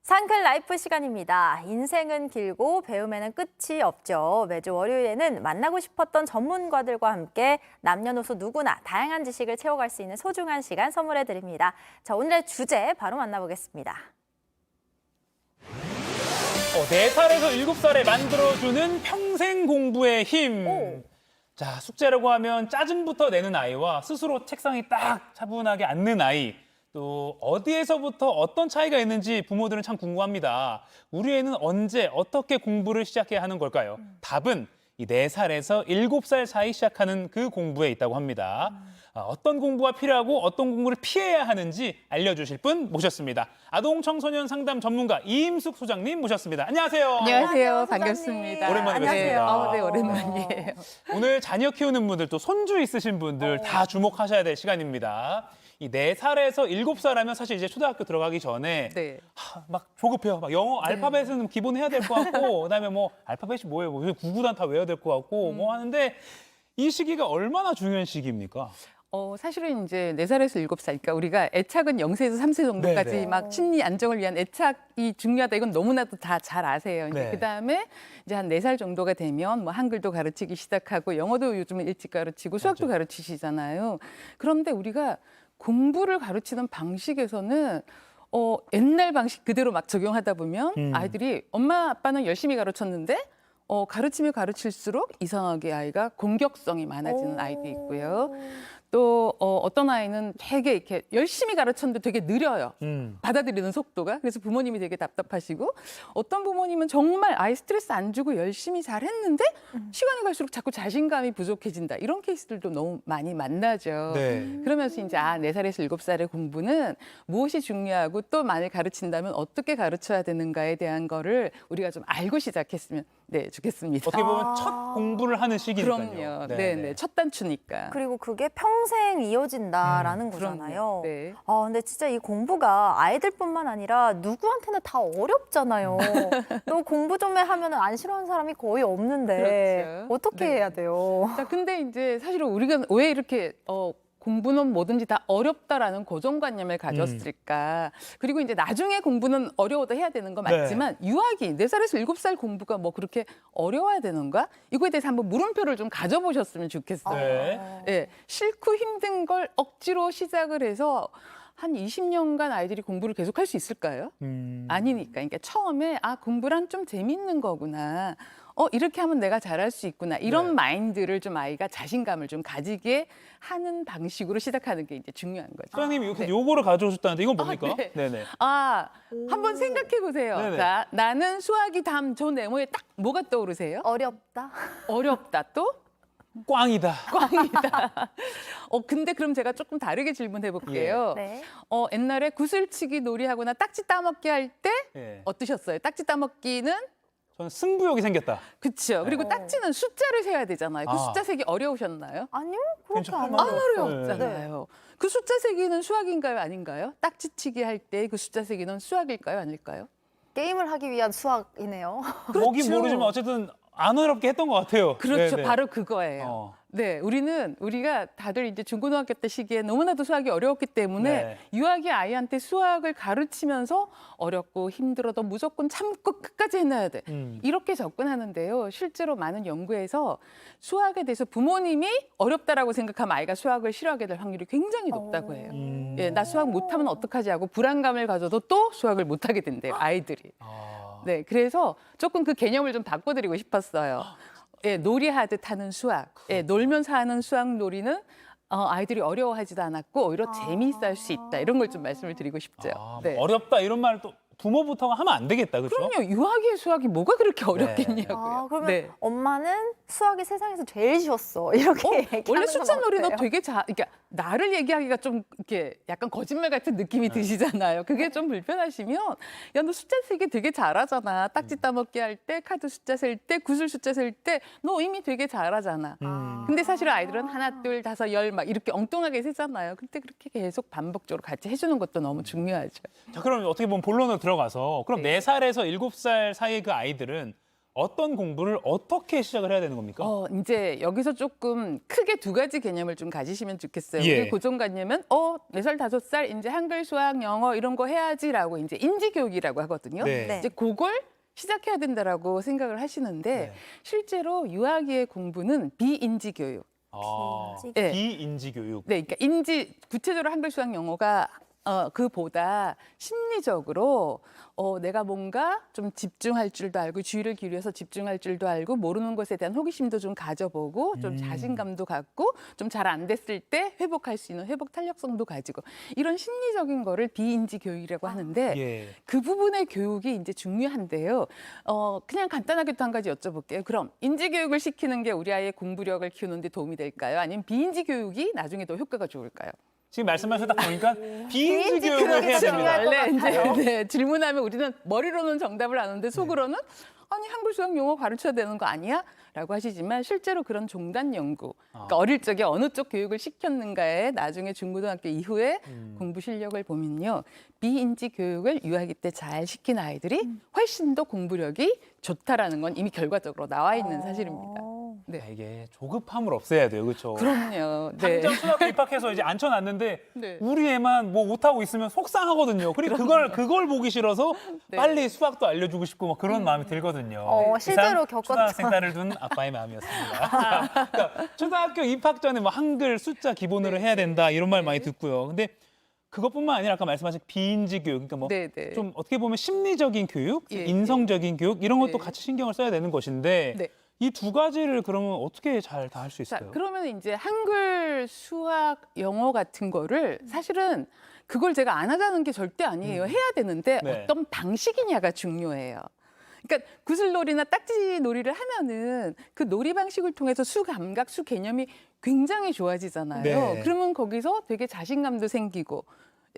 상클 라이프 시간입니다. 인생은 길고 배움에는 끝이 없죠. 매주 월요일에는 만나고 싶었던 전문가들과 함께 남녀노소 누구나 다양한 지식을 채워갈 수 있는 소중한 시간 선물해 드립니다. 자, 오늘의 주제 바로 만나보겠습니다. 4살에서 7살에 만들어주는 평생 공부의 힘. 자, 숙제라고 하면 짜증부터 내는 아이와 스스로 책상에 딱 차분하게 앉는 아이. 또 어디에서부터 어떤 차이가 있는지 부모들은 참 궁금합니다. 우리 애는 언제 어떻게 공부를 시작해야 하는 걸까요? 답은 이 4살에서 7살 사이 시작하는 그 공부에 있다고 합니다. 어떤 공부가 필요하고 어떤 공부를 피해야 하는지 알려주실 분 모셨습니다. 아동 청소년 상담 전문가 이임숙 소장님 모셨습니다. 안녕하세요. 안녕하세요. 소장님. 반갑습니다. 오랜만에 안녕하세요. 네, 오랜만이에요. 오늘 자녀 키우는 분들 또 손주 있으신 분들 다 주목하셔야 될 시간입니다. 이 4살에서 7살 하면 사실 이제 초등학교 들어가기 전에 네. 막 조급해요. 막 영어 알파벳은 기본 해야 될 것 같고 그다음에 뭐 알파벳이 뭐예요? 뭐 구구단 다 외워야 될 것 같고 뭐 하는데 이 시기가 얼마나 중요한 시기입니까? 사실은 이제 4살에서 7살, 그러니까 우리가 애착은 0세에서 3세 정도까지 네네. 막 심리 안정을 위한 애착이 중요하다. 이건 너무나도 다 잘 아세요. 이제 네. 그다음에 이제 한 4살 정도가 되면 뭐 한글도 가르치기 시작하고 영어도 요즘은 일찍 가르치고 수학도 맞아요. 가르치시잖아요. 그런데 우리가 공부를 가르치는 방식에서는 옛날 방식 그대로 막 적용하다 보면 아이들이 엄마 아빠는 열심히 가르쳤는데 가르치면 가르칠수록 이상하게 아이가 공격성이 많아지는 아이도 있고요. 또 어떤 아이는 되게 이렇게 열심히 가르쳤는데 되게 느려요. 받아들이는 속도가. 그래서 부모님이 되게 답답하시고 어떤 부모님은 정말 아이 스트레스 안 주고 열심히 잘 했는데 시간이 갈수록 자꾸 자신감이 부족해진다. 이런 케이스들도 너무 많이 만나죠. 네. 그러면서 이제 4살에서 7살의 공부는 무엇이 중요하고 또 만일 가르친다면 어떻게 가르쳐야 되는가에 대한 거를 우리가 좀 알고 시작했으면 네, 좋겠습니다. 어떻게 보면 첫 공부를 하는 시기니까요. 그럼요. 네, 첫 단추니까. 그리고 그게 평생 이어진다라는 그럼요. 거잖아요. 네. 근데 진짜 이 공부가 아이들뿐만 아니라 누구한테나 다 어렵잖아요. 너 공부 좀 해 하면 안 싫어하는 사람이 거의 없는데 그렇죠. 어떻게 네. 해야 돼요? 자, 근데 이제 사실은 우리가 왜 이렇게 공부는 뭐든지 다 어렵다라는 고정관념을 가졌을까. 그리고 이제 나중에 공부는 어려워도 해야 되는 거 맞지만 유아기 4살에서 7살 공부가 뭐 그렇게 어려워야 되는가? 이거에 대해서 한번 물음표를 좀 가져보셨으면 좋겠어요. 네. 예, 싫고 힘든 걸 억지로 시작을 해서 한 20년간 아이들이 공부를 계속할 수 있을까요? 아니니까. 그러니까 처음에 공부란 좀 재밌는 거구나. 이렇게 하면 내가 잘할 수 있구나. 이런 네. 마인드를 좀 아이가 자신감을 좀 가지게 하는 방식으로 시작하는 게 이제 중요한 거죠. 소장님이 요거를 가져오셨다는데 이건 뭡니까? 네. 네네. 한번 생각해 보세요. 네네. 자, 나는 수학이 다음 저 네모에 딱 뭐가 떠오르세요? 어렵다. 어렵다 또? 꽝이다. 꽝이다. 근데 그럼 제가 조금 다르게 질문해 볼게요. 네. 옛날에 구슬치기 놀이하거나 딱지 따먹기 할 때 예. 어떠셨어요? 딱지 따먹기는 저는 승부욕이 생겼다. 그렇죠. 그리고 딱지는 숫자를 세야 되잖아요. 그 아. 숫자 세기 어려우셨나요? 아니요, 그렇게 안 괜찮아요. 어려워요. 어렵잖아요. 그 숫자 세기는 수학인가요, 아닌가요? 딱지치기 할 때 그 숫자 세기는 수학일까요, 아닐까요? 게임을 하기 위한 수학이네요. 뭐긴 모르지만 어쨌든 안 어렵게 했던 것 같아요. 그렇죠. 네네. 바로 그거예요. 네, 우리가 다들 이제 중고등학교 때 시기에 너무나도 수학이 어려웠기 때문에 네. 유아기 아이한테 수학을 가르치면서 어렵고 힘들어도 무조건 참고 끝까지 해놔야 돼. 이렇게 접근하는데요. 실제로 많은 연구에서 수학에 대해서 부모님이 어렵다라고 생각하면 아이가 수학을 싫어하게 될 확률이 굉장히 높다고 해요. 예, 나 수학 못하면 어떡하지 하고 불안감을 가져도 또 수학을 못하게 된대요, 아이들이. 네, 그래서 조금 그 개념을 좀 바꿔드리고 싶었어요. 예, 놀이하듯 하는 수학, 예, 놀면서 하는 수학 놀이는 아이들이 어려워하지도 않았고 오히려 재미있어 할 수 있다. 이런 걸 좀 말씀을 드리고 싶죠. 네. 어렵다 이런 말 또 부모부터가 하면 안 되겠다, 그렇죠? 그럼요. 유아기의 수학이 뭐가 그렇게 어렵겠냐고요. 그러면 네. 엄마는 수학이 세상에서 제일 쉬웠어. 이렇게 얘기하는 원래 숫자 건 놀이 너 어때요? 되게 그러니까 나를 얘기하기가 좀 이렇게 약간 거짓말 같은 느낌이 드시잖아요. 그게 좀 불편하시면 야, 너 숫자 세기 되게 잘하잖아. 딱지 따먹기 할 때, 카드 숫자 셀 때, 구슬 숫자 셀 때 너 이미 되게 잘하잖아. 근데 사실은 아이들은 하나, 둘, 다섯, 열 막 이렇게 엉뚱하게 세잖아요. 근데 그렇게 계속 반복적으로 같이 해주는 것도 너무 중요하죠. 자, 그럼 어떻게 보면 본론으로 들어가서 그럼 4살에서 7살 사이의 그 아이들은 어떤 공부를 어떻게 시작을 해야 되는 겁니까? 이제 여기서 조금 크게 2가지 개념을 좀 가지시면 좋겠어요. 예. 우리 고정관념은 4살, 5살 이제 한글, 수학, 영어 이런 거 해야지라고 이제 인지교육이라고 하거든요. 네. 이제 그걸 시작해야 된다라고 생각을 하시는데 네. 실제로 유아기의 공부는 비인지교육. 네. 비인지 교육. 네, 그러니까 구체적으로 한글, 수학, 영어가 그보다 심리적으로 내가 뭔가 좀 집중할 줄도 알고 주의를 기울여서 집중할 줄도 알고 모르는 것에 대한 호기심도 좀 가져보고 좀 자신감도 갖고 좀 잘 안 됐을 때 회복할 수 있는 회복 탄력성도 가지고 이런 심리적인 거를 비인지 교육이라고 하는데 예. 그 부분의 교육이 이제 중요한데요. 그냥 간단하게 또 한 가지 여쭤볼게요. 그럼 인지 교육을 시키는 게 우리 아이의 공부력을 키우는 데 도움이 될까요? 아니면 비인지 교육이 나중에 더 효과가 좋을까요? 지금 말씀하셨다 보니까 비인지 비인지 교육을 해야 교육이 됩니다. 중요할 것 같아요. 네, 질문하면 우리는 머리로는 정답을 아는데 속으로는 아니 한글, 수학, 영어 가르쳐야 되는 거 아니야? 라고 하시지만 실제로 그런 종단 연구, 그러니까 어릴 적에 어느 쪽 교육을 시켰는가에 나중에 중고등학교 이후에 공부 실력을 보면요. 비인지 교육을 유아기 때 잘 시킨 아이들이 훨씬 더 공부력이 좋다라는 건 이미 결과적으로 나와 있는 사실입니다. 네. 이게 조급함을 없애야 돼요, 그렇죠? 그럼요. 네. 당장 초등학교 입학해서 이제 앉혀놨는데 네. 우리 애만 뭐 못하고 있으면 속상하거든요. 그리고 그걸 보기 싫어서 네. 빨리 수학도 알려주고 싶고 막 그런 마음이 들거든요. 실제로 이상 겪었던. 초등학생 딸을 둔 아빠의 마음이었습니다. 그러니까 초등학교 입학 전에 뭐 한글 숫자 기본으로 해야 된다 이런 말 많이 듣고요. 근데 그것뿐만 아니라 아까 말씀하신 비인지 교육, 그러니까 뭐 좀 어떻게 보면 심리적인 교육, 예, 인성적인 교육 이런 것도 네. 같이 신경을 써야 되는 것인데 네. 이 2가지를 그러면 어떻게 잘 다 할 수 자, 있어요? 그러면 이제 한글, 수학, 영어 같은 거를 사실은 그걸 제가 안 하자는 게 절대 아니에요. 해야 되는데 네. 어떤 방식이냐가 중요해요. 그러니까 구슬놀이나 딱지 놀이를 하면은 그 놀이 방식을 통해서 수 감각, 수 개념이 굉장히 좋아지잖아요. 네. 그러면 거기서 되게 자신감도 생기고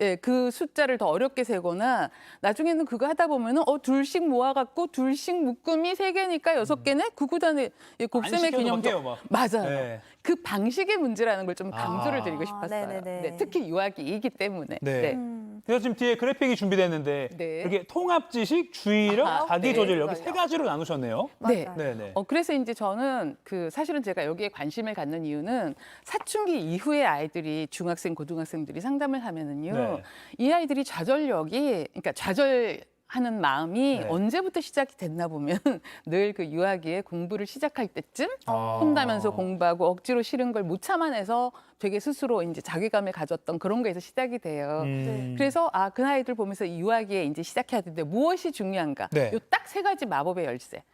예, 그 숫자를 더 어렵게 세거나 나중에는 그거 하다 보면은 둘씩 모아갖고 둘씩 묶음이 3개니까 6개네? 구구단의 곱셈의 시켜도 개념도 막 해요, 막. 맞아요. 네. 그 방식의 문제라는 걸 좀 강조를 드리고 아, 싶었어요. 네네네. 네, 특히 유아기이기 때문에. 네. 그래서 지금 뒤에 그래픽이 준비됐는데 네. 이렇게 통합지식, 주의력, 아하, 자기조절 네, 이렇게 세 가지로 나누셨네요. 네. 맞아요. 네네. 그래서 이제 저는 사실은 제가 여기에 관심을 갖는 이유는 사춘기 이후에 아이들이 중학생, 고등학생들이 상담을 하면은요. 네. 이 아이들이 좌절력이, 그러니까 좌절하는 마음이 네. 언제부터 시작이 됐나 보면 늘 그 유아기에 공부를 시작할 때쯤 아. 혼나면서 공부하고 억지로 싫은 걸 못 참아내서 되게 스스로 이제 자괴감을 가졌던 그런 거에서 시작이 돼요. 그래서 그 아이들 보면서 이 유아기에 이제 시작해야 되는데 무엇이 중요한가? 네. 요 딱 3가지 마법의 열쇠.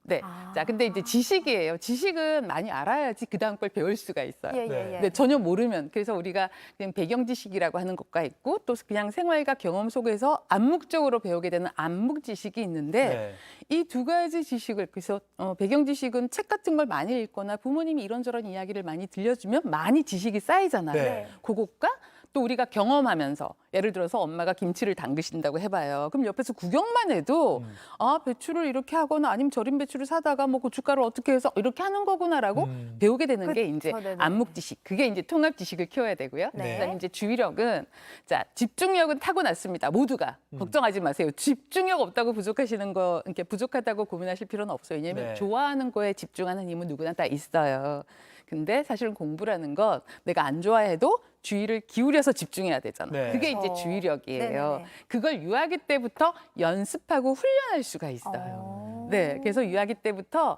네. 자, 근데 이제 지식이에요. 지식은 많이 알아야지 그 다음 걸 배울 수가 있어요. 예, 네. 예, 예. 네, 전혀 모르면 그래서 우리가 그냥 배경 지식이라고 하는 것과 있고 또 그냥 생활과 경험 속에서 암묵적으로 배우게 되는 암묵 지식이 있는데 네. 이 2가지 지식을 그래서 배경 지식은 책 같은 걸 많이 읽거나 부모님이 이런저런 이야기를 많이 들려주면 많이 지식이 쌓이잖아요. 네. 그것과 또 우리가 경험하면서 예를 들어서 엄마가 김치를 담그신다고 해봐요. 그럼 옆에서 구경만 해도 배추를 이렇게 하거나 아니면 절인 배추를 사다가 뭐 고춧가루 어떻게 해서 이렇게 하는 거구나라고 배우게 되는 게 이제 네네. 암묵 지식. 그게 이제 통합 지식을 키워야 되고요. 네. 그다음에 이제 주의력은 자 집중력은 타고났습니다. 모두가 걱정하지 마세요. 집중력 없다고 부족하시는 거 이렇게 부족하다고 고민하실 필요는 없어요. 왜냐하면 네. 좋아하는 거에 집중하는 힘은 누구나 다 있어요. 근데 사실은 공부라는 건 내가 안 좋아해도 주의를 기울여서 집중해야 되잖아요. 네. 그게 이제 그렇죠. 주의력이에요. 네네네. 그걸 유아기 때부터 연습하고 훈련할 수가 있어요. 네, 그래서 유아기 때부터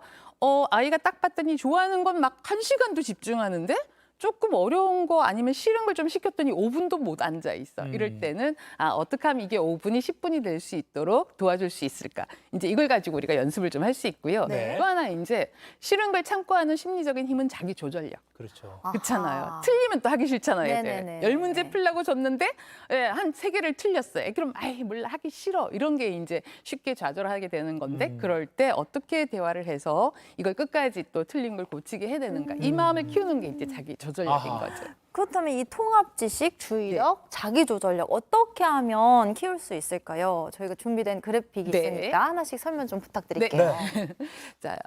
아이가 딱 봤더니 좋아하는 건 막 1시간도 집중하는데 조금 어려운 거 아니면 싫은 걸 좀 시켰더니 5분도 못 앉아 있어. 이럴 때는 어떻게 하면 이게 5분이 10분이 될 수 있도록 도와줄 수 있을까? 이제 이걸 가지고 우리가 연습을 좀 할 수 있고요. 네. 또 하나 이제 싫은 걸 참고 하는 심리적인 힘은 자기 조절력. 그렇죠. 그렇잖아요. 아하. 틀리면 또 하기 싫잖아요. 네네네. 애들. 10문제 풀라고 줬는데 한 3개를 틀렸어요. 그럼 몰라 하기 싫어. 이런 게 이제 쉽게 좌절하게 되는 건데 그럴 때 어떻게 대화를 해서 이걸 끝까지 또 틀린 걸 고치게 해내는가. 이 마음을 키우는 게 이제 자기 조절력인 아하. 거죠. 그렇다면 이 통합 지식, 주의력, 자기 조절력 어떻게 하면 키울 수 있을까요? 저희가 준비된 그래픽이 네. 있으니까 하나씩 설명 좀 부탁드릴게요. 자,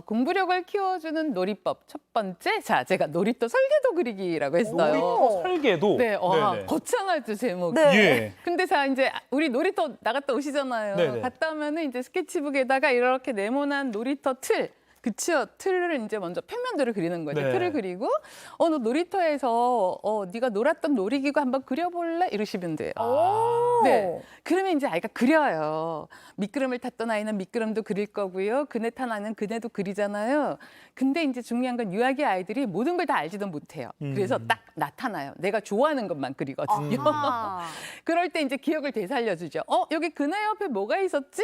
공부력을 키워주는 놀이법 첫 번째. 자, 제가 놀이터 설계도 그리기라고 했어요. 놀이터 설계도. 네, 네네. 거창하죠 제목이. 네. 예. 근데 자 이제 우리 놀이터 나갔다 오시잖아요. 네네. 갔다 오면은 이제 스케치북에다가 이렇게 네모난 놀이터 틀. 그치요. 틀을 이제 먼저 평면도를 그리는 거죠. 네. 틀을 그리고 너 놀이터에서 네가 놀았던 놀이기구 한번 그려볼래? 이러시면 돼요. 오. 네. 그러면 이제 아이가 그려요. 미끄럼을 탔던 아이는 미끄럼도 그릴 거고요. 그네 탄 아이는 그네도 그리잖아요. 근데 이제 중요한 건 유아기 아이들이 모든 걸 다 알지도 못해요. 그래서 딱 나타나요. 내가 좋아하는 것만 그리거든요. 아하. 그럴 때 이제 기억을 되살려주죠. 여기 그네 옆에 뭐가 있었지?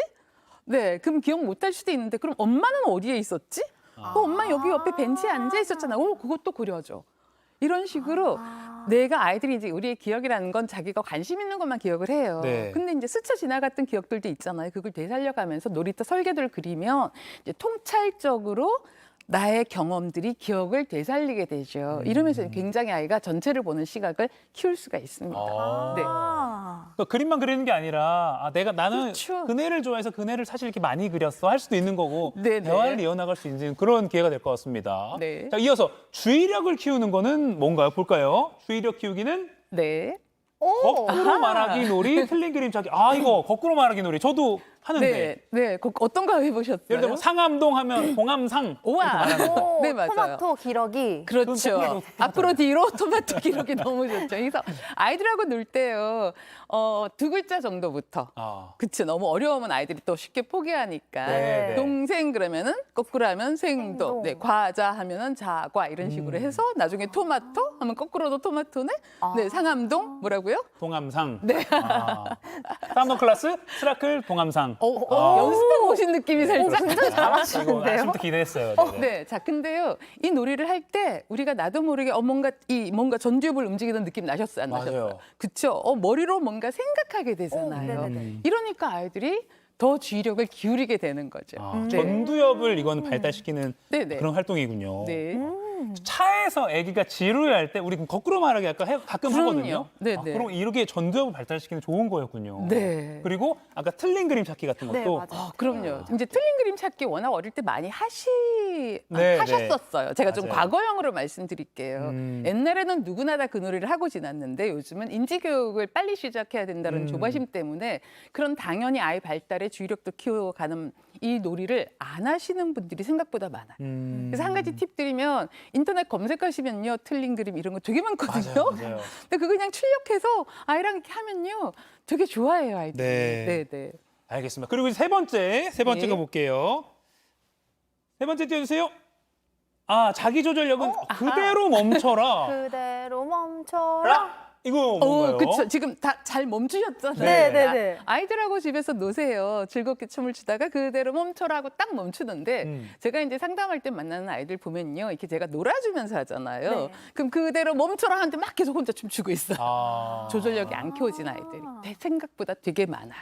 네, 그럼 기억 못할 수도 있는데 그럼 엄마는 어디에 있었지? 엄마 여기 옆에 벤치에 앉아 있었잖아. 그것도 그려줘. 이런 식으로 내가 아이들이 이제 우리의 기억이라는 건 자기가 관심 있는 것만 기억을 해요. 네. 근데 이제 스쳐 지나갔던 기억들도 있잖아요. 그걸 되살려가면서 놀이터 설계도를 그리면 이제 통찰적으로 나의 경험들이 기억을 되살리게 되죠. 이러면서 굉장히 아이가 전체를 보는 시각을 키울 수가 있습니다. 네. 그러니까 그림만 그리는 게 아니라 나는 그렇죠. 그네를 좋아해서 그네를 사실 이렇게 많이 그렸어 할 수도 있는 거고 네네. 대화를 이어나갈 수 있는 그런 기회가 될 것 같습니다. 네. 자, 이어서 주의력을 키우는 거는 뭔가요? 볼까요? 주의력 키우기는 네. 거꾸로 말하기 놀이, 틀린 그림 찾기. 이거 거꾸로 말하기 놀이. 저도 하는데. 네. 어떤 거 해보셨어요? 예를 들면 상암동 하면 동암상. 우와. 네, 맞아요. 토마토 기러기. 그렇죠. 앞으로 뒤로 토마토 기록이 너무 좋죠. 그래서 아이들하고 놀 때요, 2글자 정도부터. 그치, 너무 어려우면 아이들이 또 쉽게 포기하니까. 네. 동생 그러면은 거꾸로 하면 생도. 생도. 네, 과자 하면은 자과 이런 식으로 해서 나중에 토마토 하면 거꾸로도 토마토네. 네, 상암동 뭐라고요? 동암상. 네. 상암동 클래스 스라클 동암상. 연습하고 오신 느낌이 살짝. 굉장히 잘하시는데요. 아침부터 기대했어요. 네, 자 근데요 이 놀이를 할 때 우리가 나도 모르게 뭔가 전두엽을 움직이는 느낌 나셨어요, 안 나셨어요? 맞아요. 그렇죠. 머리로 뭔가 생각하게 되잖아요. 네네네. 이러니까 아이들이 더 주의력을 기울이게 되는 거죠. 네. 전두엽을 이건 발달시키는 네네. 그런 활동이군요. 네. 차에서 아기가 지루해할 때 우리 거꾸로 말하기 가끔 그럼요. 하거든요. 네네. 그럼 이렇게 전두엽을 발달시키는 좋은 거였군요. 네. 그리고 아까 틀린 그림 찾기 같은 것도 네, 맞아요. 그럼요. 이제 틀린 그림 찾기 워낙 어릴 때 많이 네, 하셨었어요. 제가 좀 맞아요. 과거형으로 말씀드릴게요. 옛날에는 누구나 다 그 놀이를 하고 지났는데 요즘은 인지교육을 빨리 시작해야 된다는 조바심 때문에 그런 당연히 아이 발달에 주의력도 키워가는 이 놀이를 안 하시는 분들이 생각보다 많아요. 그래서 한 가지 팁 드리면 인터넷 검색하시면요. 틀린 그림 이런 거 되게 많거든요. 맞아요. 근데 그거 그냥 출력해서 아이랑 이렇게 하면요. 되게 좋아해요, 아이들이. 네. 네. 알겠습니다. 그리고 이제 세 번째 가 볼게요. 세 번째 띄워주세요. 자기 조절력은 그대로 멈춰라. 그대로 멈춰라. 이거 뭔가요? 그렇죠. 지금 다 잘 멈추셨잖아요. 네. 아이들하고 집에서 노세요. 즐겁게 춤을 추다가 그대로 멈춰라고 딱 멈추는데 제가 이제 상담할 때 만나는 아이들 보면요. 이렇게 제가 놀아주면서 하잖아요. 네. 그럼 그대로 멈춰라 하는데 막 계속 혼자 춤추고 있어요. 아. 조절력이 안 켜진 아이들이 생각보다 되게 많아요.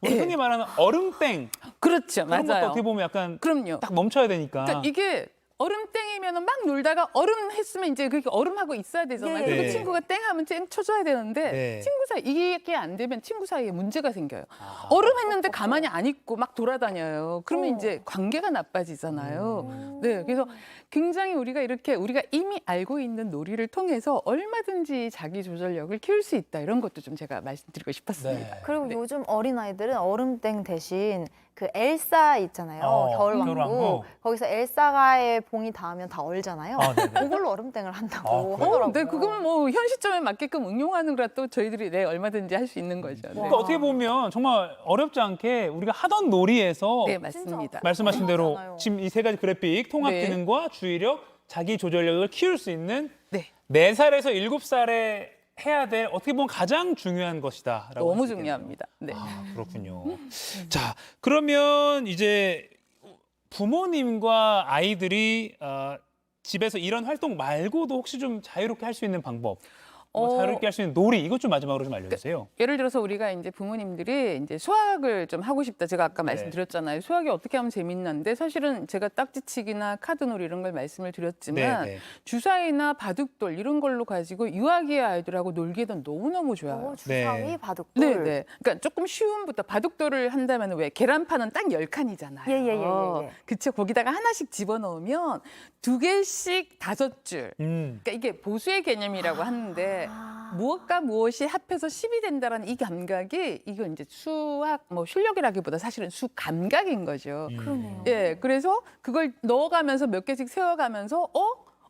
우리 흔히 말하는 얼음땡. 그렇죠. 그런 것도 맞아요. 어떻게 보면 약간 그럼요. 딱 멈춰야 되니까. 그러니까 이게 얼음땡이면 막 놀다가 얼음 했으면 이제 그렇게 얼음하고 있어야 되잖아요. 예, 그리고 예. 친구가 땡 하면 땡 쳐줘야 되는데 네. 친구 사이 이게 안 되면 친구 사이에 문제가 생겨요. 얼음 했는데 가만히 안 있고 막 돌아다녀요. 그러면 이제 관계가 나빠지잖아요. 네, 그래서 굉장히 우리가 이미 알고 있는 놀이를 통해서 얼마든지 자기 조절력을 키울 수 있다. 이런 것도 좀 제가 말씀드리고 싶었습니다. 네. 그리고 요즘 어린아이들은 얼음땡 대신 그 엘사 있잖아요. 겨울왕국. 겨울왕국. 거기서 엘사가의 봉이 닿으면 다 얼잖아요. 네네. 그걸로 얼음땡을 한다고 그래요? 하더라고요. 네, 그건 뭐 현 시점에 맞게끔 응용하는 거라 또 저희들이 얼마든지 할 수 있는 거죠. 네, 그러니까 어떻게 보면 정말 어렵지 않게 우리가 하던 놀이에서 네 맞습니다. 말씀하신 대로 맞아요. 지금 이 세 가지 그래픽 통합 네. 기능과 주의력, 자기 조절력을 키울 수 있는 네. 4살에서 7살에 해야 될 어떻게 보면 가장 중요한 것이다라고 너무 할수 있겠네요. 중요합니다. 네. 그렇군요. 자, 그러면 이제 부모님과 아이들이 집에서 이런 활동 말고도 혹시 좀 자유롭게 할 수 있는 방법, 자유롭게 할 수 있는 놀이 이것 좀 마지막으로 좀 알려주세요. 예를 들어서 우리가 이제 부모님들이 이제 수학을 좀 하고 싶다. 제가 아까 말씀드렸잖아요. 수학이 어떻게 하면 재밌는데 사실은 제가 딱지치기나 카드놀이 이런 걸 말씀을 드렸지만 네. 주사위나 바둑돌 이런 걸로 가지고 유아기의 아이들하고 놀기에는 너무너무 좋아요. 주사위, 네. 바둑돌. 네. 그러니까 조금 쉬움부터 바둑돌을 한다면 왜 계란판은 딱 10칸이잖아요. 예. 그쵸. 거기다가 하나씩 집어넣으면 2개씩 5줄. 음. 그러니까 이게 보수의 개념이라고 하는데 무엇과 무엇이 합해서 10이 된다라는 이 감각이 이건 이제 수학 실력이라기보다 사실은 수 감각인 거죠. 그러네요. 예, 그래서 그걸 넣어가면서 몇 개씩 세워가면서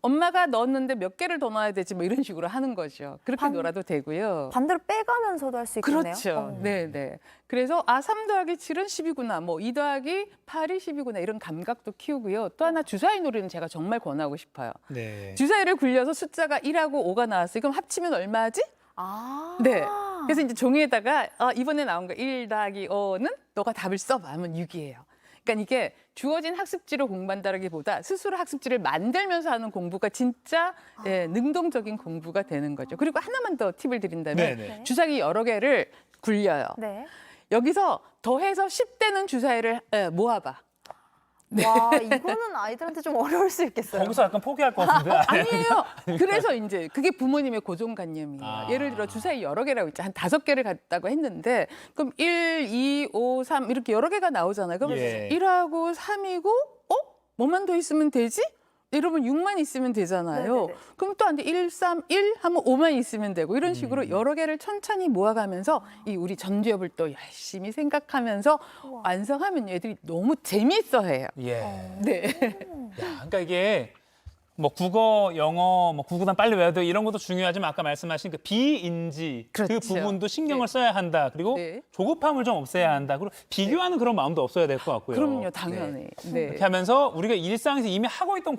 엄마가 넣었는데 몇 개를 더 넣어야 되지 뭐 이런 식으로 하는 거죠. 그렇게 놀아도 되고요. 반대로 빼가면서도 할 수 있겠네요. 그렇죠. 네. 그래서 3 더하기 7은 10이구나. 2 더하기 8이 10이구나. 이런 감각도 키우고요. 또 하나 주사위 놀이는 제가 정말 권하고 싶어요. 네. 주사위를 굴려서 숫자가 1하고 5가 나왔어요. 그럼 합치면 얼마지? 네. 그래서 이제 종이에다가 이번에 나온 거 1 더하기 5는 너가 답을 써봐 하면 6이에요. 그러니까 이게 주어진 학습지로 공부한다기보다 스스로 학습지를 만들면서 하는 공부가 진짜 능동적인 공부가 되는 거죠. 그리고 하나만 더 팁을 드린다면 네네. 주사위 여러 개를 굴려요. 네. 여기서 더해서 10대는 주사위를 모아봐. 와, 이거는 아이들한테 좀 어려울 수 있겠어요. 거기서 약간 포기할 것 같은데. 아니에요. 그래서 이제 그게 부모님의 고정관념이에요. 예를 들어 주사위 여러 개라고 있죠. 한 5개를 갖다고 했는데 그럼 1, 2, 5, 3 이렇게 여러 개가 나오잖아요. 그럼 예. 1하고 3이고 뭐만 더 있으면 되지? 여러분 6만 있으면 되잖아요. 네네네. 그럼 또 안 돼. 1, 3, 1 하면 5만 있으면 되고 이런 식으로 여러 개를 천천히 모아가면서 이 우리 전두엽을 또 열심히 생각하면서 완성하면 애들이 너무 재미있어해요. 예. 네. 그러니까 이게 뭐 국어, 영어, 구구단 빨리 외워야 돼 이런 것도 중요하지만 아까 말씀하신 그 비인지 그 그렇죠. 부분도 신경을 네. 써야 한다. 그리고 네. 조급함을 좀 없애야 한다. 그리고 비교하는 그런 마음도 없어야 될 것 같고요. 그럼요, 당연히. 네. 이렇게 하면서 우리가 일상에서 이미 하고 있던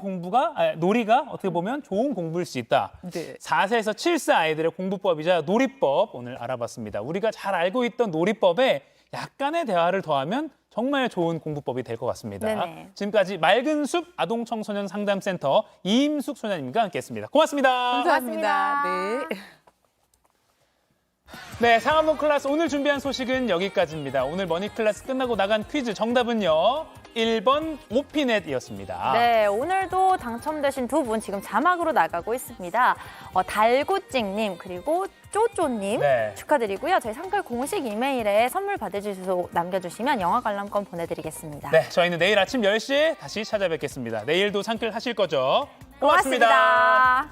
놀이가 어떻게 보면 좋은 공부일 수 있다. 네. 4세에서 7세 아이들의 공부법이자 놀이법 오늘 알아봤습니다. 우리가 잘 알고 있던 놀이법에 약간의 대화를 더하면 정말 좋은 공부법이 될 것 같습니다. 네네. 지금까지 맑은 숲 아동청소년 상담센터 이임숙 소장님과 함께했습니다. 고맙습니다. 감사합니다. 고맙습니다. 네. 네, 상암동 클래스 오늘 준비한 소식은 여기까지입니다. 오늘 머니 클래스 끝나고 나간 퀴즈 정답은요. 1번 오피넷이었습니다. 네, 오늘도 당첨되신 두 분 지금 자막으로 나가고 있습니다. 달구찡님 그리고 쪼쪼님 네. 축하드리고요. 저희 상클 공식 이메일에 선물 받을 주소 남겨주시면 영화 관람권 보내드리겠습니다. 네, 저희는 내일 아침 10시에 다시 찾아뵙겠습니다. 내일도 상클 하실 거죠? 고맙습니다.